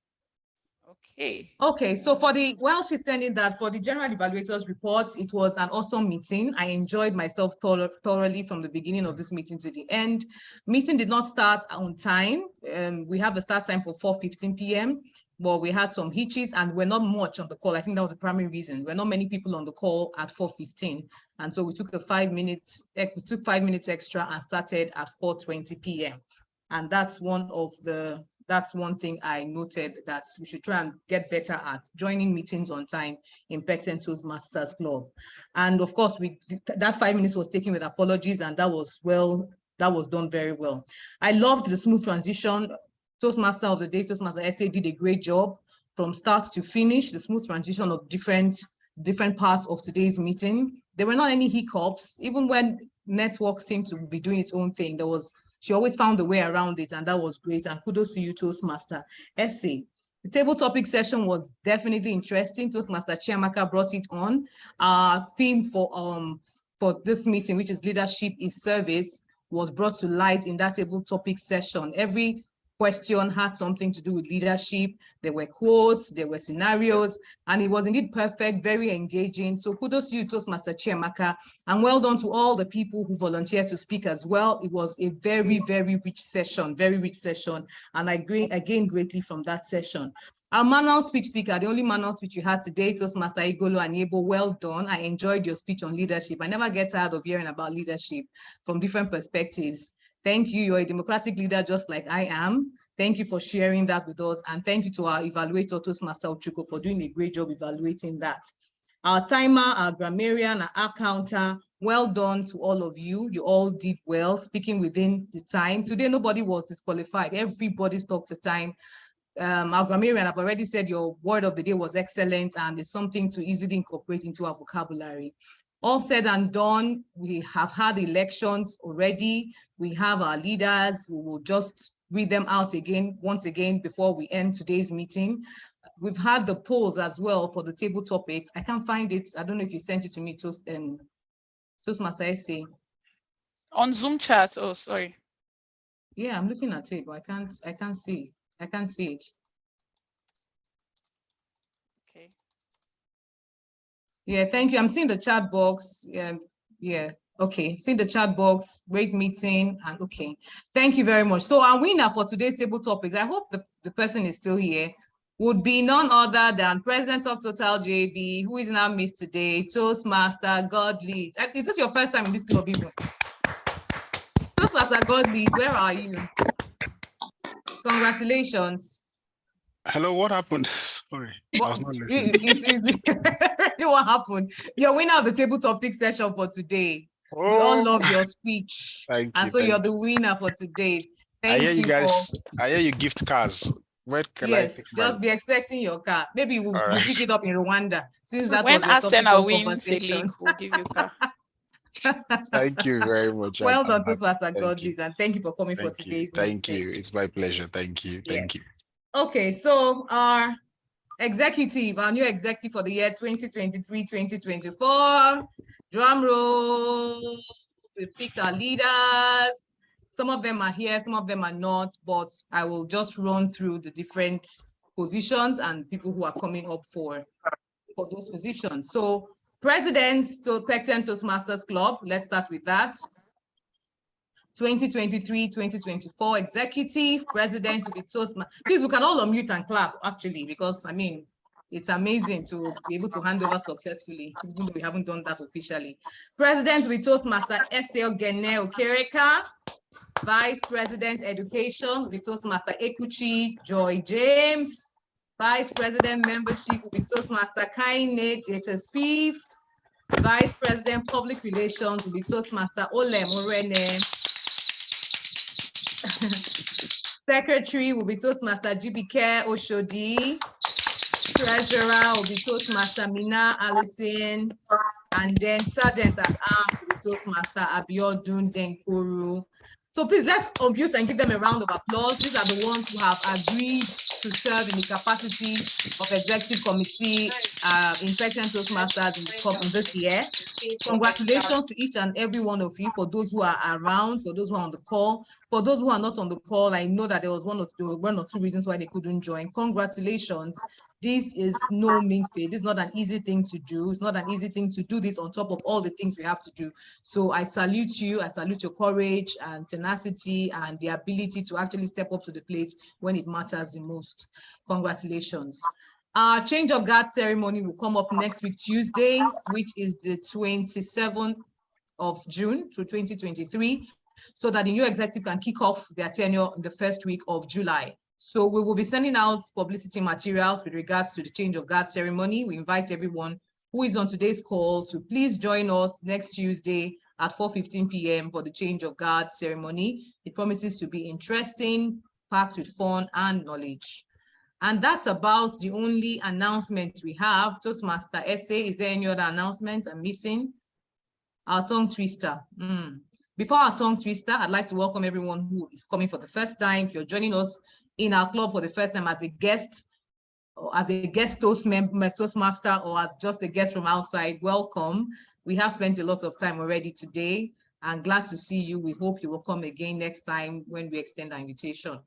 S1: Okay.
S13: Okay, so while she's sending that, for the general evaluators report, it was an awesome meeting. I enjoyed myself thoroughly from the beginning of this meeting to the end. Meeting did not start on time. We have a start time for 4:15 p.m., but we had some hitches and we're not much on the call. I think that was the primary reason. We're not many people on the call at 4:15. And so we took 5 minutes extra and started at 4:20 p.m. And that's one thing I noted that we should try and get better at, joining meetings on time in Pecten Toastmasters Club. And of course, that 5 minutes was taken with apologies, and that was well that was done very well. I loved the smooth transition. Toastmaster of the day, Toastmaster SA did a great job from start to finish, the smooth transition of different parts of today's meeting. There were not any hiccups, even when network seemed to be doing its own thing. She always found a way around it, and that was great. And kudos to you, Toastmaster SA. The table topic session was definitely interesting. Toastmaster Chiamaka brought it on. Our theme for this meeting, which is leadership is service, was brought to light in that table topic session. Every question had something to do with leadership. There were quotes, there were scenarios, and it was indeed perfect, very engaging. So kudos to you, Toastmaster Chiamaka, and well done to all the people who volunteered to speak as well. It was a very, very rich session, and I gained greatly from that session. Our manual speech speaker, the only manual speech you had today, Toastmaster Igolo Aniebo, well done. I enjoyed your speech on leadership. I never get tired of hearing about leadership from different perspectives. Thank you. You're a democratic leader just like I am. Thank you for sharing that with us. And thank you to our evaluator, Toastmaster Ochuko, for doing a great job evaluating that. Our timer, our grammarian, our counter, well done to all of you. You all did well, speaking within the time. Today, nobody was disqualified. Everybody stuck to time. Our grammarian, I've already said your word of the day was excellent, and it's something to easily incorporate into our vocabulary. All said and done, we have had elections already. We have our leaders. We will just read them out once again before we end today's meeting. We've had the polls as well for the table topics. I can't find it. I don't know if you sent it to me, Toastmaster SA.
S1: On Zoom chat. Oh, sorry.
S13: Yeah, I'm looking at it, but I can't see it.
S1: Okay.
S13: Yeah, thank you. I'm seeing the chat box. Yeah. Okay, see the chat box, great meeting, and okay. Thank you very much. So our winner for today's table topics, I hope the person is still here, would be none other than President of Total JV, who is in our midst today, Toastmaster God Leads. Is this your first time in this club even? Toastmaster God Leads, where are you? Congratulations.
S7: Hello, what happened? Sorry, I was not listening.
S13: What happened? You're winner of the table topic session for today.
S7: Oh,
S13: we all love your speech.
S7: Thank you.
S13: And so you're the winner for today.
S7: I hear you guys. I hear you gift cars. Where can I pick
S13: just be expecting your car. Maybe we'll pick it up in Rwanda, since that
S1: when
S13: was the topic of
S1: conversation. We'll give you car.
S7: Thank you very much.
S13: Well done, Toastmaster Godlies, and thank you for coming for today's meeting.
S7: Thank you. It's my pleasure. Thank you. Thank you.
S13: Okay, so our new executive for the year 2023-2024. Drum roll. We picked our leaders. Some of them are here, some of them are not, but I will just run through the different positions and people who are coming up for those positions. So President to Pecten Toastmasters Club, let's start with that. 2023-2024 executive president to be Toastmasters. Please, we can all unmute and clap actually, because I mean, it's amazing to be able to hand over successfully, even though we haven't done that officially. President with Toastmaster Eseoghene Okereka. Vice President Education with Toastmaster Ekuchi Joy James. Vice President Membership with Toastmaster Kaine Jetespif. Vice President Public Relations with Toastmaster Ole Morene. Secretary will be Toastmaster GBK Oshodi. Treasurer will be Toastmaster Mina Allison. And then Sergeant at Arms will be Toastmaster Abiodun Denkuru. So please, let's unmute and give them a round of applause. These are the ones who have agreed to serve in the capacity of Executive Committee in Pecten Toastmasters in this year. Congratulations to each and every one of you, for those who are around, for those who are on the call. For those who are not on the call, I know that there was one or two reasons why they couldn't join. Congratulations. This is no mean feat. This is not an easy thing to do. It's not an easy thing to do this on top of all the things we have to do. So I salute you. I salute your courage and tenacity and the ability to actually step up to the plate when it matters the most. Congratulations. Our change of guard ceremony will come up next week, Tuesday, which is the 27th of June to 2023, so that the new executive can kick off their tenure in the first week of July. So we will be sending out publicity materials with regards to the change of guard ceremony. We invite everyone who is on today's call to please join us next Tuesday at 4:15 p.m. for the change of guard ceremony. It promises to be interesting, packed with fun and knowledge. And that's about the only announcement we have. Toastmaster Essay, is there any other announcement I'm missing? Our tongue twister. Before our tongue twister, I'd like to welcome everyone who is coming for the first time. If you're joining us in our club for the first time as a guest, or as a guest Toastmaster, or as just a guest from outside, welcome. We have spent a lot of time already today. I'm glad to see you. We hope you will come again next time when we extend our invitation.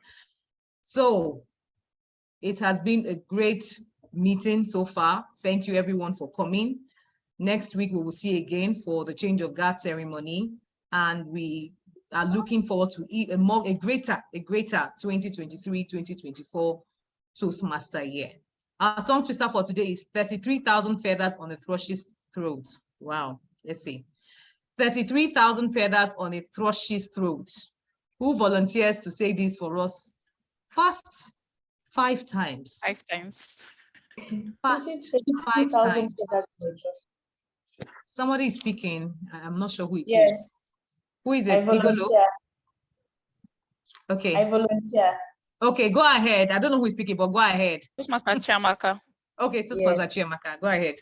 S13: So it has been a great meeting so far. Thank you everyone for coming. Next week, we will see again for the change of guard ceremony. And we are looking forward to a greater 2023-2024 Toastmaster year. Our tongue twister for today is 33,000 feathers on a thrush's throat. Wow, let's see. 33,000 feathers on a thrush's throat. Who volunteers to say this for us? Fast 5 times.
S1: 5 times.
S13: Fast 5 times. Somebody is speaking. I'm not sure who it is. Who is it? Igolo? Okay.
S6: I volunteer.
S13: Okay, go ahead. I don't know who is speaking, but go ahead.
S1: Toastmaster Chiamaka.
S13: Okay, Toastmaster Chiamaka, go ahead.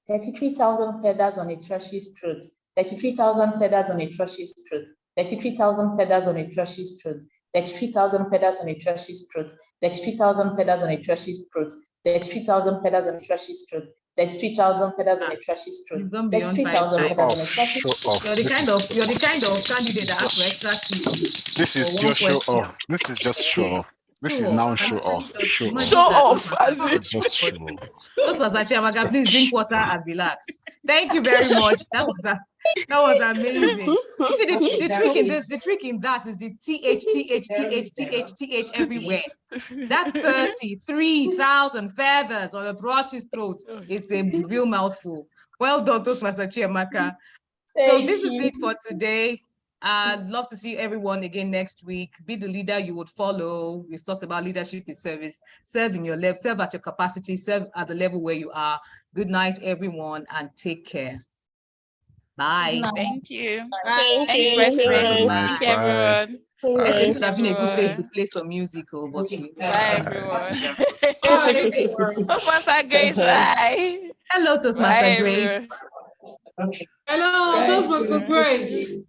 S6: 33,000 feathers on a thrush's throat. 33,000 feathers on a thrush's throat. 33,000 feathers on a thrush's throat. 33,000 feathers on a thrush's throat. 33,000 feathers on a thrush's throat. 33,000 feathers on a thrush's throat. 33,000 feathers on a thrush's throat.
S13: You've gone beyond
S6: 33,000
S13: 5
S6: feathers on a
S13: times.
S6: thrush's throat.
S13: You're the kind of candidate that asks for extra sheets.
S7: This is
S13: for
S7: pure
S13: one
S7: show
S13: question.
S7: off. This is just show off. This is now show off. Show off.
S1: Show off.
S7: It's just show off.
S13: Toastmaster Chiamaka, please drink water and relax. Thank you very much. That was amazing. You see, the trick in that is the TH everywhere. That 33,000 feathers on a thrush's throat is a real mouthful. Well done, Toastmaster Chiamaka. So this is it for today. I'd love to see everyone again next week. Be the leader you would follow. We've talked about leadership in service. Serve in your level, serve at your capacity, serve at the level where you are. Good night, everyone, and take care. Bye.
S1: Thank you.
S12: Thank
S1: Thanks,
S12: you.
S1: President.
S7: Bye.
S1: Thank you, everyone.
S13: This would have been a good place to play some musical, but
S1: Bye, everyone.
S13: Bye.
S1: Toastmaster Grace, bye.
S13: Hello, Toastmaster
S1: Bye,
S13: Grace.
S1: everyone.
S14: Hello, Toastmaster Grace.